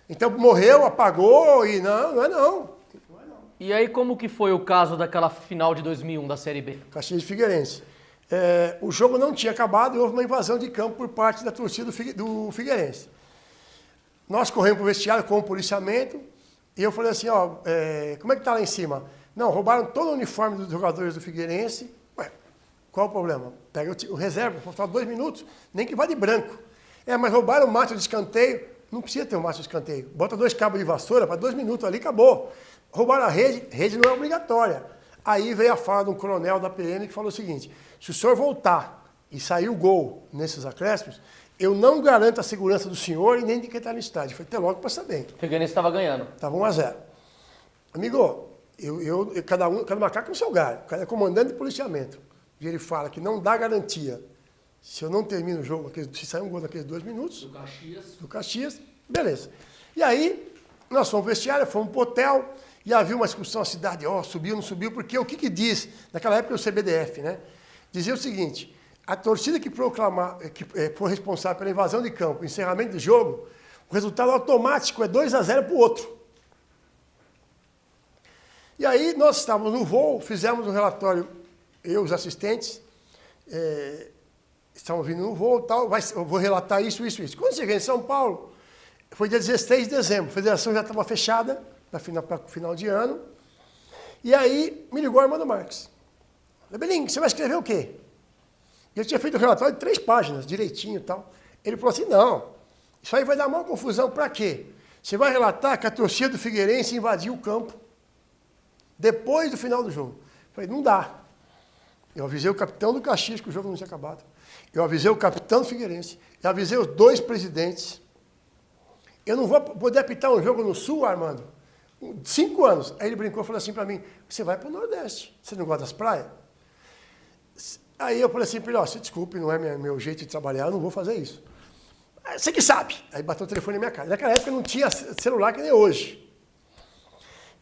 então morreu, apagou e não é não. E aí como que foi o caso daquela final de 2001 da Série B? Caxias de Figueirense. O jogo não tinha acabado e houve uma invasão de campo por parte da torcida do Figueirense. Nós corremos para o vestiário com o policiamento e eu falei assim, ó, como é que está lá em cima? Não, roubaram todo o uniforme dos jogadores do Figueirense. Ué, qual o problema? Pega o reserva, faltar 2 minutos, nem que vá de branco. Mas roubaram o macho de escanteio. Não precisa ter um macho de escanteio. Bota 2 cabos de vassoura para 2 minutos ali, acabou. Roubaram a rede não é obrigatória. Aí veio a fala de um coronel da PM que falou o seguinte, se o senhor voltar e sair o gol nesses acréscimos, eu não garanto a segurança do senhor e nem de quem está no estádio. Foi até logo para saber. O Figueirense estava ganhando. Estava 1-0. Amigo, cada macaco no seu galho. O cara é comandante de policiamento. E ele fala que não dá garantia. Se eu não termino o jogo, se sair um gol naqueles 2 minutos... Do Caxias, beleza. E aí, nós fomos pro vestiário, fomos pro hotel, e havia uma discussão na cidade, subiu, não subiu, porque o que diz? Naquela época o CBDF, né? Dizia o seguinte, a torcida que for responsável pela invasão de campo, encerramento do jogo, o resultado automático é 2-0 para o outro. E aí nós estávamos no voo, fizemos um relatório, eu, os assistentes, estamos vindo no voo e tal, eu vou relatar isso. Quando cheguei em São Paulo, foi dia 16 de dezembro, a federação já estava fechada, para final de ano. E aí me ligou o Armando Marques. Belinho, você vai escrever o quê? Eu tinha feito um relatório de 3 páginas, direitinho e tal. Ele falou assim, não, isso aí vai dar maior confusão, para quê? Você vai relatar que a torcida do Figueirense invadiu o campo depois do final do jogo. Eu falei, não dá. Eu avisei o capitão do Caxias que o jogo não tinha acabado. Eu avisei o capitão do Figueirense. Eu avisei os 2 presidentes. Eu não vou poder apitar um jogo no Sul, Armando. 5 anos. Aí ele brincou e falou assim para mim, você vai para o Nordeste. Você não gosta das praias? Aí eu falei assim para ele, ó, se desculpe, não é meu jeito de trabalhar, eu não vou fazer isso. Você que sabe. Aí bateu o telefone na minha cara. Naquela época não tinha celular que nem hoje.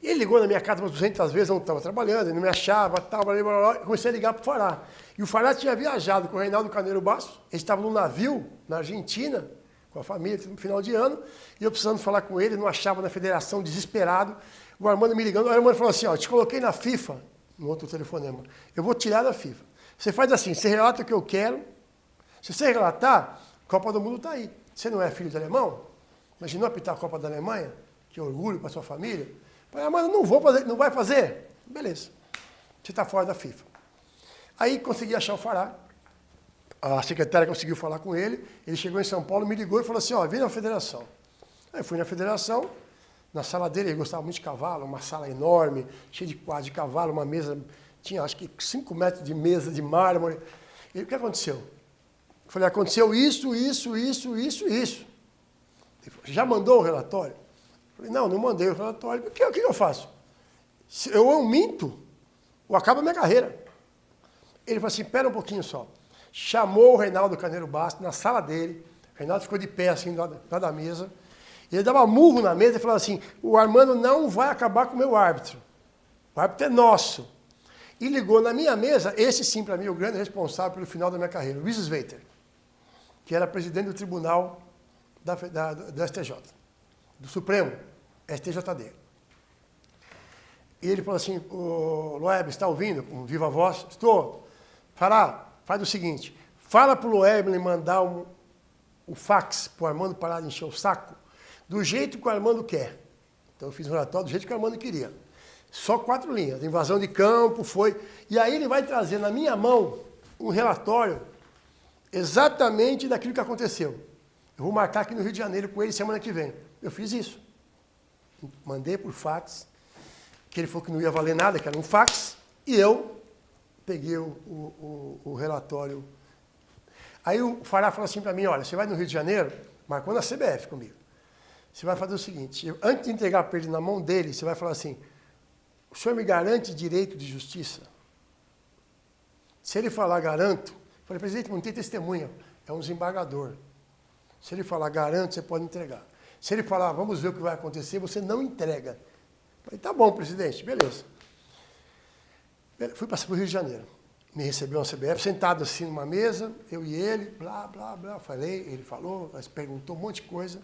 E ele ligou na minha casa umas 200 vezes, eu não estava trabalhando, ele não me achava, tal, blá, blá, blá, blá. Comecei a ligar para o Fará. E o Fará tinha viajado com o Reinaldo Carneiro Bastos, ele estava num navio na Argentina, com a família, no final de ano, e eu precisando falar com ele, não achava na federação, desesperado. O Armando me ligando, o Armando falou assim, ó, te coloquei na FIFA, no outro telefonema, eu vou tirar da FIFA. Você faz assim, você relata o que eu quero, se você relatar, a Copa do Mundo está aí. Você não é filho de alemão? Imaginou apitar a Copa da Alemanha? Que orgulho para sua família. Falei, Armando, não vou fazer, não vai fazer? Beleza, você está fora da FIFA. Aí consegui achar o Fará, a secretária conseguiu falar com ele chegou em São Paulo, me ligou e falou assim, ó, vem na federação. Aí eu fui na federação, na sala dele, ele gostava muito de cavalo, uma sala enorme, cheia de quadros de cavalo, uma mesa, tinha acho que 5 metros de mesa de mármore. E o que aconteceu? Eu falei, aconteceu isso. Ele falou, já mandou o relatório? Eu falei, não mandei o relatório. O que eu faço? Se eu minto, ou acaba a minha carreira. Ele falou assim, espera um pouquinho só. Chamou o Reinaldo Carneiro Bastos na sala dele. O Reinaldo ficou de pé assim, lá da mesa. Ele dava murro na mesa e falava assim, o Armando não vai acabar com o meu árbitro. O árbitro é nosso. E ligou na minha mesa, esse sim para mim, o grande responsável pelo final da minha carreira, Luiz Sveiter, que era presidente do tribunal da STJ, do Supremo, STJD. E ele falou assim, o Loeb, está ouvindo? Com viva voz? Estou. Fará, faz o seguinte, fala para o Loeb mandar o fax para o Armando parar de encher o saco, do jeito que o Armando quer. Então eu fiz um relatório do jeito que o Armando queria. Só 4 linhas, invasão de campo, foi... E aí ele vai trazer na minha mão um relatório exatamente daquilo que aconteceu. Eu vou marcar aqui no Rio de Janeiro com ele semana que vem. Eu fiz isso. Mandei por fax, que ele falou que não ia valer nada, que era um fax, e eu peguei o relatório. Aí o Fará falou assim para mim, olha, você vai no Rio de Janeiro, marcou na CBF comigo. Você vai fazer o seguinte, antes de entregar para ele na mão dele, você vai falar assim, o senhor me garante direito de justiça? Se ele falar garanto, eu falei, presidente, não tem testemunha, é um desembargador. Se ele falar garanto, você pode entregar. Se ele falar, vamos ver o que vai acontecer, você não entrega. Eu falei, tá bom, presidente, beleza. Fui para o Rio de Janeiro. Me recebeu na CBF, sentado assim numa mesa, eu e ele, blá, blá, blá, falei, ele falou, perguntou um monte de coisa.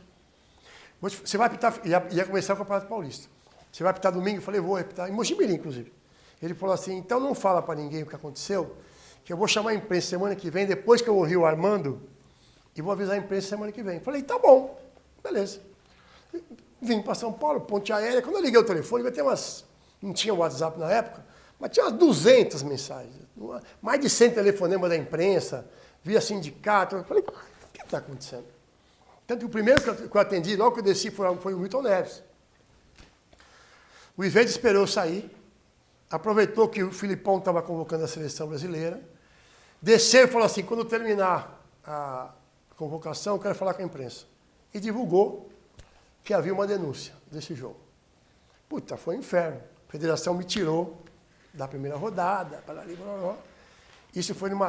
Você vai apitar, ia começar o Campeonato Paulista. Você vai apitar domingo? Eu falei, vou apitar, em Mojimirim, inclusive. Ele falou assim, então não fala para ninguém o que aconteceu, que eu vou chamar a imprensa semana que vem, depois que eu ouvi o Armando, e vou avisar a imprensa semana que vem. Falei, tá bom, beleza. Vim para São Paulo, ponte aérea, quando eu liguei o telefone, vai ter não tinha WhatsApp na época, mas tinha umas 200 mensagens, mais de 100 telefonemas da imprensa, via sindicato. Eu falei, o que está acontecendo? Tanto que o primeiro que eu atendi, logo que eu desci, foi o Milton Neves. O Ivete esperou eu sair, aproveitou que o Filipão estava convocando a seleção brasileira, desceu e falou assim, quando terminar a convocação, eu quero falar com a imprensa. E divulgou que havia uma denúncia desse jogo. Puta, foi um inferno. A federação me tirou da primeira rodada, blá, blá, blá. Isso foi numa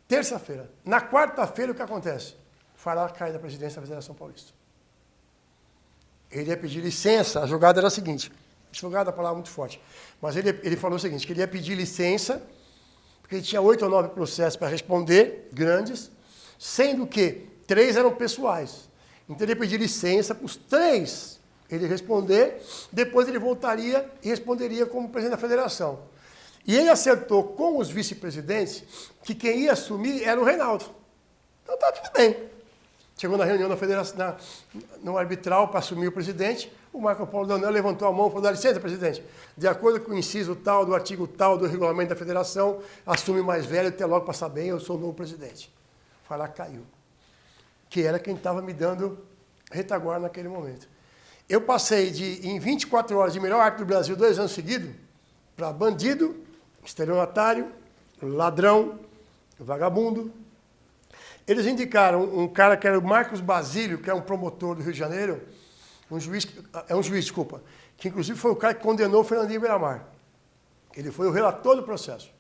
terça-feira. Na quarta-feira, o que acontece? O Fará cai da presidência da Federação Paulista. Ele ia pedir licença, a jogada era a seguinte, jogada, a palavra muito forte, mas ele falou o seguinte, que ele ia pedir licença, porque ele tinha 8 ou 9 processos para responder, grandes, sendo que 3 eram pessoais. Então ele ia pedir licença para os 3 ele responder, depois ele voltaria e responderia como presidente da federação. E ele acertou com os vice-presidentes que quem ia assumir era o Reinaldo. Então tá tudo bem. Chegou na reunião da federação, no arbitral para assumir o presidente, O Marco Polo Leonel levantou a mão e falou, dá licença, presidente, de acordo com o inciso tal, do artigo tal, do regulamento da federação, assume o mais velho, até logo passar bem, eu sou o novo presidente. Foi lá, caiu. Que era quem estava me dando retaguarda naquele momento. Eu passei em 24 horas de melhor árbitro do Brasil, 2 anos seguidos, para bandido, estelionatário, ladrão, vagabundo. Eles indicaram um cara que era o Marcos Basílio, que é um promotor do Rio de Janeiro, um juiz, desculpa, que inclusive foi o cara que condenou o Fernandinho Beiramar. Ele foi o relator do processo.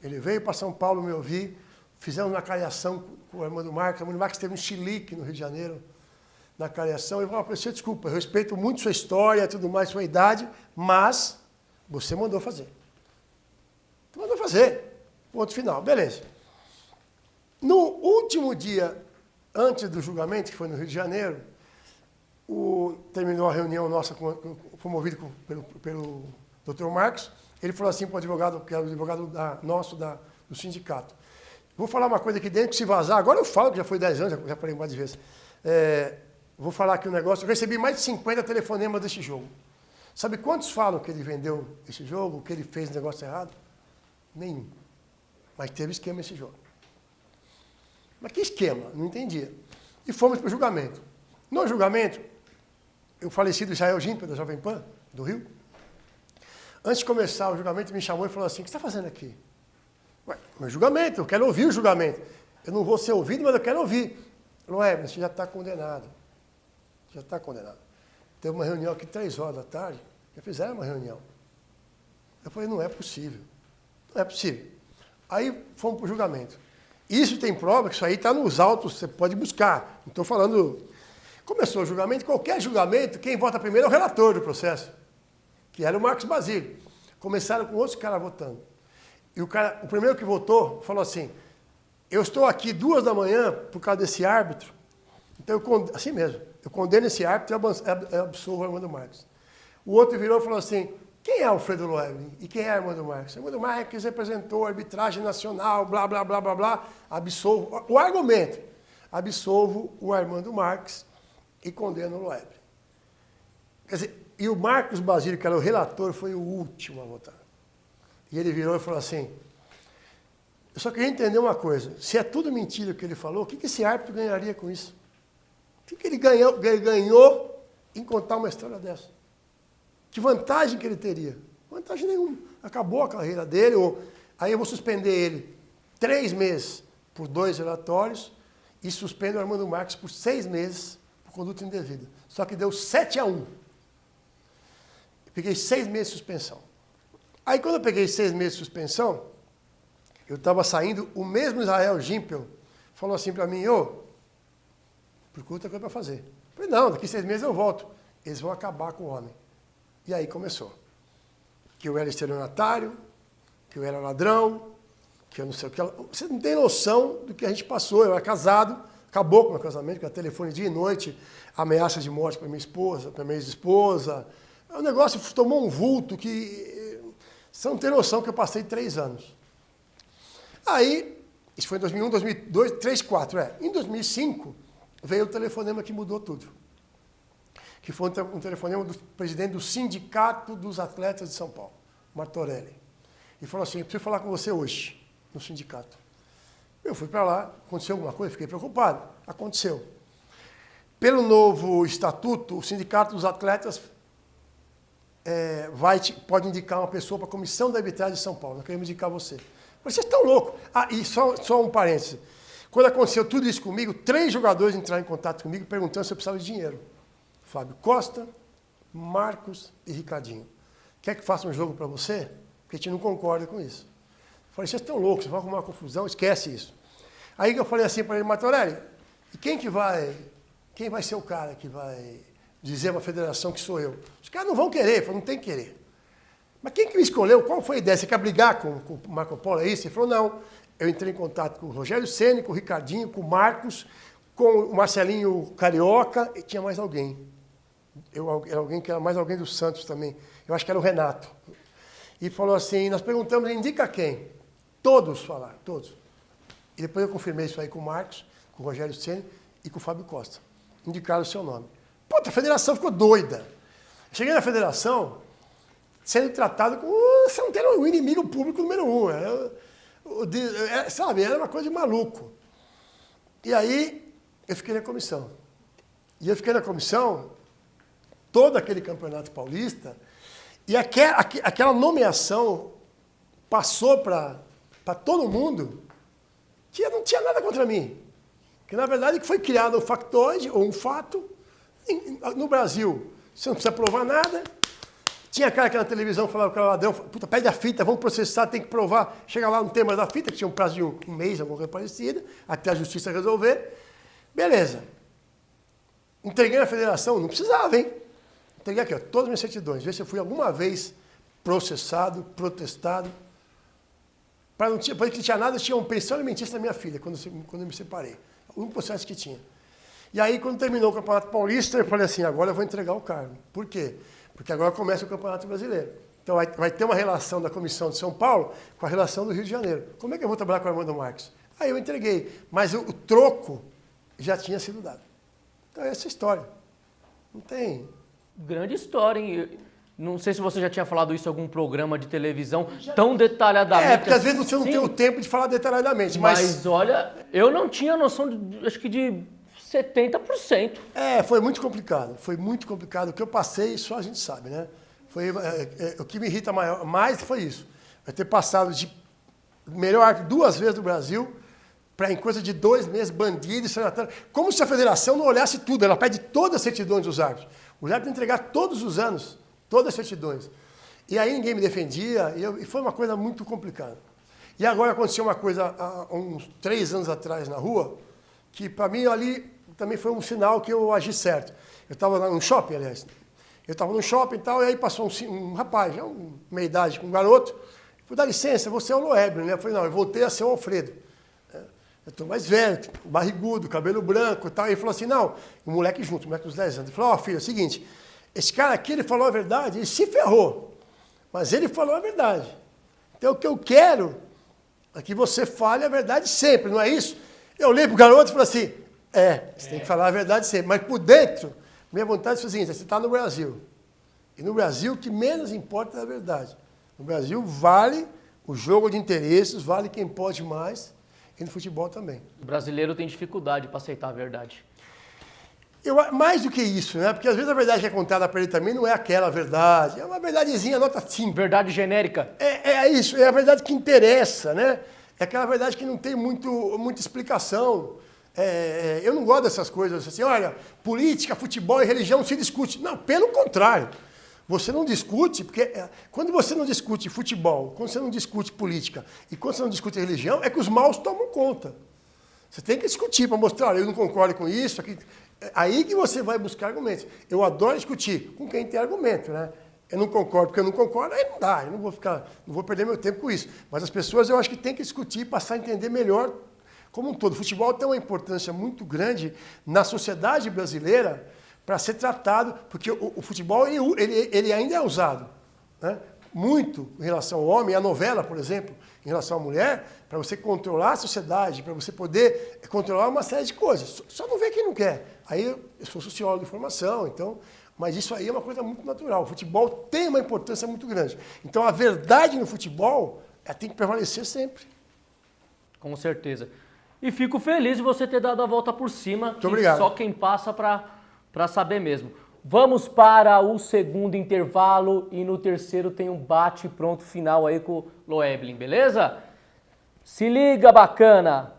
Ele veio para São Paulo me ouvir, fizemos uma cariação com o Armando Marques. O Armando Marques esteve um chilique no Rio de Janeiro, na cariação. Ele falou, professor, desculpa, eu respeito muito sua história, tudo mais, sua idade, mas você mandou fazer. Você mandou fazer. Ponto final. Beleza. No último dia, antes do julgamento, que foi no Rio de Janeiro, terminou a reunião nossa, promovida pelo Dr. Marcos, ele falou assim para o advogado, que era o advogado nosso do sindicato. Vou falar uma coisa aqui dentro, que se vazar, agora eu falo, que já foi 10 anos, já falei mais vezes. Vou falar aqui um negócio, eu recebi mais de 50 telefonemas desse jogo. Sabe quantos falam que ele vendeu esse jogo, que ele fez negócio errado? Nenhum. Mas teve esquema esse jogo. Mas que esquema? Não entendia. E fomos para o julgamento. No julgamento, o falecido Israel Gimper, da Jovem Pan, do Rio, antes de começar o julgamento, me chamou e falou assim, o que você está fazendo aqui? Ué, meu julgamento, eu quero ouvir o julgamento. Eu não vou ser ouvido, mas eu quero ouvir. Falou, você já está condenado. Já está condenado. Teve uma reunião aqui 3 horas da tarde, já fizeram uma reunião. Eu falei, não é possível. Não é possível. Aí fomos para o julgamento. Isso tem prova, que isso aí está nos autos, você pode buscar. Não estou falando... Começou o julgamento, qualquer julgamento, quem vota primeiro é o relator do processo, que era o Marcos Basílio. Começaram com outros caras votando. E o primeiro que votou falou assim, eu estou aqui 2 da manhã por causa desse árbitro, então assim mesmo, eu condeno esse árbitro e absolvo o Armando Marques. O outro virou e falou assim, quem é Alfredo Loeb e quem é Armando Marques? Armando Marques representou a arbitragem nacional, blá, blá, blá, blá, blá, absolvo, o argumento, absolvo o Armando Marques e condeno o Loeb. Quer dizer, e o Marcos Basílio, que era o relator, foi o último a votar. E ele virou e falou assim, eu só queria entender uma coisa, se é tudo mentira o que ele falou, o que esse árbitro ganharia com isso? O que ele ganhou em contar uma história dessa? Que vantagem que ele teria? Vantagem nenhuma. Acabou a carreira dele, aí eu vou suspender ele 3 meses por 2 relatórios e suspendo o Armando Marques por 6 meses por conduta indevida. Só que deu 7-1. Eu peguei 6 meses de suspensão. Aí quando eu peguei 6 meses de suspensão, eu estava saindo, o mesmo Israel Gimpel falou assim para mim, procura outra coisa para fazer. Eu falei, não, daqui 6 meses eu volto. Eles vão acabar com o homem. E aí começou. Que eu era estelionatário, que eu era ladrão, que eu não sei o que. Você não tem noção do que a gente passou. Eu era casado, acabou com o meu casamento, com telefone dia e noite, ameaças de morte para minha esposa, para minha ex-esposa. O negócio tomou um vulto que você não tem noção que eu passei 3 anos. Aí, isso foi em 2001, 2002, 2003, 2004. Em 2005, veio o telefonema que mudou tudo. Que foi um telefonema do presidente do Sindicato dos Atletas de São Paulo, Martorelli. E falou assim, eu preciso falar com você hoje, no sindicato. Eu fui para lá, aconteceu alguma coisa, fiquei preocupado. Aconteceu. Pelo novo estatuto, o Sindicato dos Atletas pode indicar uma pessoa para a Comissão da Arbitragem de São Paulo. Nós queremos indicar você. Eu falei, vocês estão loucos. E só um parêntese. Quando aconteceu tudo isso comigo, 3 jogadores entraram em contato comigo perguntando se eu precisava de dinheiro. Fábio Costa, Marcos e Ricardinho. Quer que faça um jogo para você? Porque a gente não concorda com isso. Eu falei, vocês estão loucos, vocês vão arrumar uma confusão, esquece isso. Aí eu falei assim para ele, Martorelli, e quem vai ser o cara que vai dizer para a federação que sou eu? Os caras não vão querer, eu falei, não tem que querer. Mas quem que me escolheu? Qual foi a ideia? Você quer brigar com o Marco Polo, é isso? Ele falou, não. Eu entrei em contato com o Rogério Ceni, com o Ricardinho, com o Marcos, com o Marcelinho Carioca, e tinha mais alguém. Era alguém que era mais alguém do Santos também. Eu acho que era o Renato. E falou assim, nós perguntamos, indica quem? Todos falaram, todos. E depois eu confirmei isso aí com o Marcos, com o Rogério Ceni e com o Fábio Costa. Indicaram o seu nome. Puta, a federação ficou doida. Cheguei na federação sendo tratado como você não tem o inimigo público número 1. Sabe, era uma coisa de maluco. E aí eu fiquei na comissão. E eu fiquei na comissão todo aquele campeonato paulista e aquela nomeação passou para todo mundo que não tinha nada contra mim. Que na verdade foi criado um factoide ou um fato no Brasil. Você não precisa provar nada. Tinha cara que na televisão falava que era ladrão, puta, pede a fita, vamos processar, tem que provar. Chega lá, não tem mais a fita, que tinha um prazo de um mês, alguma coisa parecida, até a justiça resolver. Beleza. Entreguei na federação, não precisava, hein? Entreguei aqui, ó, todas as minhas certidões. Vê se eu fui alguma vez processado, protestado. Para não que tinha nada, tinha um pensão alimentícia da minha filha, quando eu me separei. O único processo que tinha. E aí, quando terminou o Campeonato Paulista, eu falei assim, agora eu vou entregar o cargo. Por quê? Porque agora começa o Campeonato Brasileiro. Então vai ter uma relação da Comissão de São Paulo com a relação do Rio de Janeiro. Como é que eu vou trabalhar com o Armando Marques? Aí eu entreguei. Mas o troco já tinha sido dado. Então é essa a história. Não tem... Grande história, hein? Não sei se você já tinha falado isso em algum programa de televisão tão detalhadamente. Porque às vezes você não tem o tempo de falar detalhadamente. Mas olha, eu não tinha noção, acho que de 70%. Foi muito complicado. Foi muito complicado. O que eu passei, só a gente sabe, né? O que me irrita mais foi isso. Vai ter passado de melhor árbitro 2 vezes no Brasil para em coisa de 2 meses, bandido e senatário. Como se a federação não olhasse tudo. Ela pede todas as certidões dos árbitros. O árbitro tem que entregar todos os anos, todas as certidões. E aí ninguém me defendia, e foi uma coisa muito complicada. E agora aconteceu uma coisa há uns 3 anos atrás na rua, que para mim ali também foi um sinal que eu agi certo. Eu estava num shopping, aliás. Eu estava num shopping e tal, e aí passou um rapaz, já meia idade, com um garoto. Eu falei, dá licença, você é o Loeblin, né? Eu falei, não, eu voltei a ser o Alfredo. Eu estou mais velho, barrigudo, cabelo branco e tal. E ele falou assim, não, o moleque junto, o moleque dos 10 anos. Ele falou, filho, é o seguinte, esse cara aqui, ele falou a verdade, ele se ferrou. Mas ele falou a verdade. Então o que eu quero é que você fale a verdade sempre, não é isso? Eu olhei para o garoto e falei assim, você tem que falar a verdade sempre. Mas por dentro, minha vontade foi a seguinte, você está no Brasil. E no Brasil o que menos importa é a verdade. No Brasil vale o jogo de interesses, vale quem pode mais. E no futebol também. O brasileiro tem dificuldade para aceitar a verdade. Mais do que isso, né? Porque às vezes a verdade que é contada para ele também não é aquela verdade. É uma verdadezinha, nota 5. Verdade genérica. É isso, é a verdade que interessa, né? É aquela verdade que não tem muita explicação. Eu não gosto dessas coisas assim, olha, política, futebol e religião se discute. Não, pelo contrário. Você não discute, porque quando você não discute futebol, quando você não discute política e quando você não discute religião, é que os maus tomam conta. Você tem que discutir para mostrar, olha, eu não concordo com isso. Aí que você vai buscar argumentos. Eu adoro discutir com quem tem argumento, né? Eu não concordo porque eu não concordo, aí não dá, eu não vou perder meu tempo com isso. Mas as pessoas eu acho que têm que discutir e passar a entender melhor como um todo. O futebol tem uma importância muito grande na sociedade brasileira, para ser tratado, porque o futebol ele ainda é usado, né? Muito em relação ao homem, a novela, por exemplo, em relação à mulher, para você controlar a sociedade, para você poder controlar uma série de coisas. Só não vê quem não quer. Aí eu sou sociólogo de formação, então, mas isso aí é uma coisa muito natural. O futebol tem uma importância muito grande. Então a verdade no futebol tem que prevalecer sempre. Com certeza. E fico feliz de você ter dado a volta por cima. Muito obrigado. Só quem passa para saber mesmo. Vamos para o segundo intervalo e no terceiro tem um bate-pronto final aí com o Loeblin, beleza? Se liga, bacana!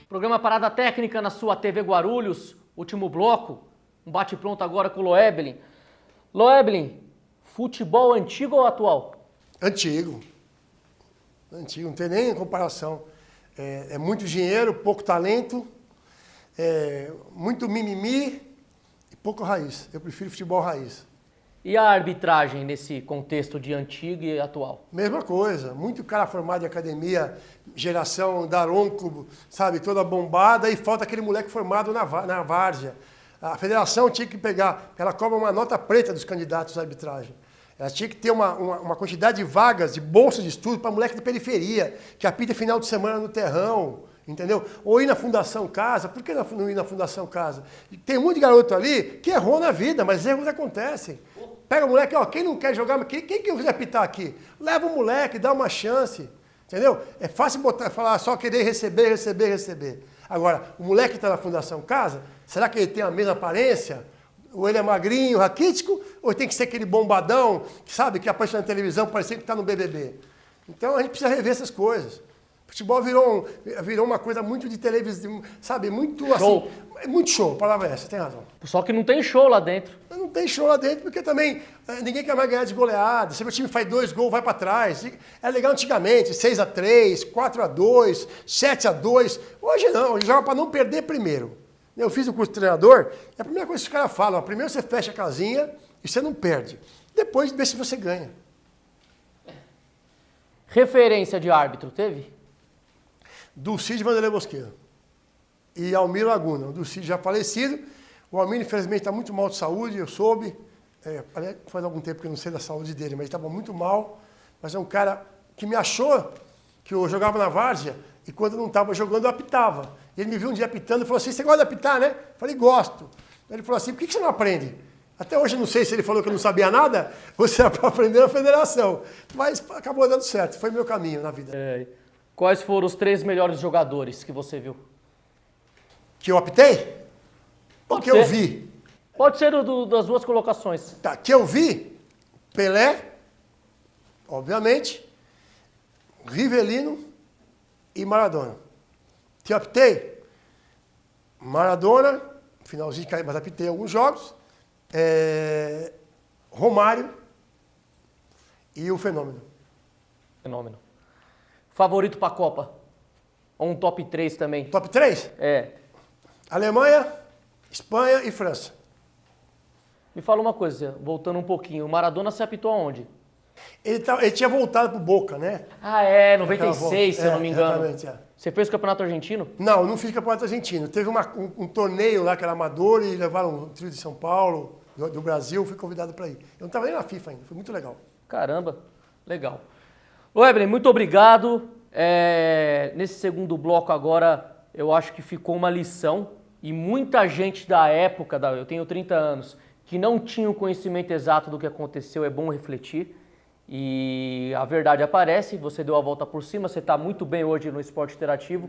Programa Parada Técnica na sua TV Guarulhos, último bloco, um bate-pronto agora com o Loeblin. Loeblin, futebol antigo ou atual? Antigo. Antigo, não tem nem comparação. É muito dinheiro, pouco talento. Muito mimimi e pouco raiz. Eu prefiro futebol raiz. E a arbitragem nesse contexto de antigo e atual? Mesma coisa. Muito cara formado em academia, geração Daronco, sabe, toda bombada, e falta aquele moleque formado na várzea. A federação tinha que pegar, ela cobra uma nota preta dos candidatos à arbitragem. Ela tinha que ter uma quantidade de vagas, de bolsas de estudo para moleque de periferia, que apita final de semana no terrão. entendeu? Ou ir na Fundação Casa, por que não ir na Fundação Casa? Tem um monte de garoto ali que errou na vida, mas erros acontecem. Pega o moleque, ó, quem não quer jogar, quem que eu quiser apitar aqui? Leva o moleque, dá uma chance, entendeu? É fácil falar só querer receber, receber, receber. Agora, o moleque que está na Fundação Casa, será que ele tem a mesma aparência? Ou ele é magrinho, raquítico, ou tem que ser aquele bombadão, que sabe, que aparece na televisão, parecendo que está no BBB. Então a gente precisa rever essas coisas. O futebol virou uma coisa muito de televisão, sabe, muito show. Assim, muito show, a palavra é essa, tem razão. Só que não tem show lá dentro. Não tem show lá dentro, porque também ninguém quer mais ganhar de goleada. Se o time faz 2 gols, vai para trás. É legal antigamente, 6-3, 4-2, 7-2. Hoje não, hoje joga para não perder primeiro. Eu fiz o curso de treinador, e a primeira coisa que os caras falam, primeiro você fecha a casinha e você não perde. Depois vê se você ganha. Referência de árbitro, teve? Dulcide Vanderlei Bosqueira e Almir Laguna. O Dulcide já falecido, o Almir infelizmente está muito mal de saúde, eu soube. Faz algum tempo que eu não sei da saúde dele, mas ele estava muito mal. Mas é um cara que me achou que eu jogava na várzea e quando não estava jogando eu apitava. E ele me viu um dia apitando e falou assim, você gosta de apitar, né? Eu falei, gosto. Ele falou assim, por que você não aprende? Até hoje eu não sei se ele falou que eu não sabia nada, ou se era para aprender na federação. Mas acabou dando certo, foi meu caminho na vida. Quais foram os 3 melhores jogadores que você viu? Que eu apitei? Ou que eu vi? Pode ser das 2 colocações. Tá, que eu vi, Pelé, obviamente, Rivelino e Maradona. Que eu apitei, Maradona, finalzinho de carreira, mas apitei alguns jogos, Romário e o Fenômeno. Fenômeno. Favorito para a Copa? Ou um top 3 também? Top 3? Alemanha, Espanha e França. Me fala uma coisa, voltando um pouquinho, o Maradona se apitou aonde? Ele tinha voltado pro Boca, né? 96, se eu não me engano. Exatamente, Você fez o campeonato argentino? Não, não fiz campeonato argentino. Teve um torneio lá que era amador e levaram um trio de São Paulo, do Brasil, fui convidado para ir. Eu não estava nem na FIFA ainda, foi muito legal. Caramba, legal. Weber, muito obrigado. Nesse segundo bloco agora, eu acho que ficou uma lição e muita gente da época, eu tenho 30 anos, que não tinha o conhecimento exato do que aconteceu, é bom refletir. E a verdade aparece, você deu a volta por cima, você está muito bem hoje no Esporte Interativo.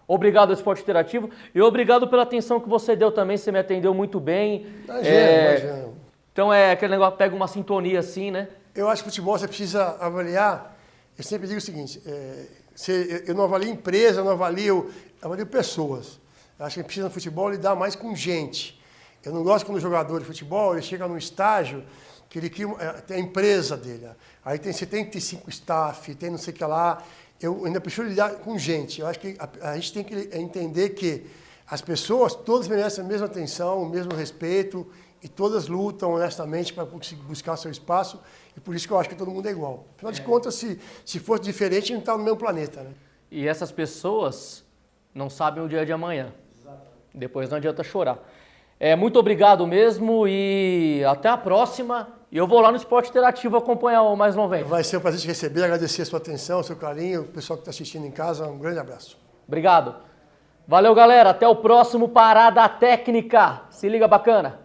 Obrigado ao Esporte Interativo e obrigado pela atenção que você deu também, você me atendeu muito bem. Imagina. Então aquele negócio, pega uma sintonia assim, né? Eu acho que futebol você precisa avaliar, eu sempre digo o seguinte, eu não avalio empresa, eu avalio pessoas. Eu acho que precisa no futebol lidar mais com gente. Eu não gosto quando o jogador de futebol ele chega num estágio que ele cria, tem a empresa dele. Aí você tem que ter 5 staff, tem não sei o que lá. Eu ainda prefiro lidar com gente. Eu acho que a gente tem que entender que as pessoas, todas merecem a mesma atenção, o mesmo respeito, e todas lutam honestamente para buscar seu espaço, e por isso que eu acho que todo mundo é igual. Afinal de contas, se fosse diferente, a gente não está no mesmo planeta. Né? E essas pessoas não sabem o dia de amanhã. Exatamente. Depois não adianta chorar. Muito obrigado mesmo e até a próxima. E eu vou lá no Esporte Interativo acompanhar o Mais 90. Vai ser um prazer te receber, agradecer a sua atenção, o seu carinho, o pessoal que está assistindo em casa, um grande abraço. Obrigado. Valeu, galera. Até o próximo Parada Técnica. Se liga, bacana.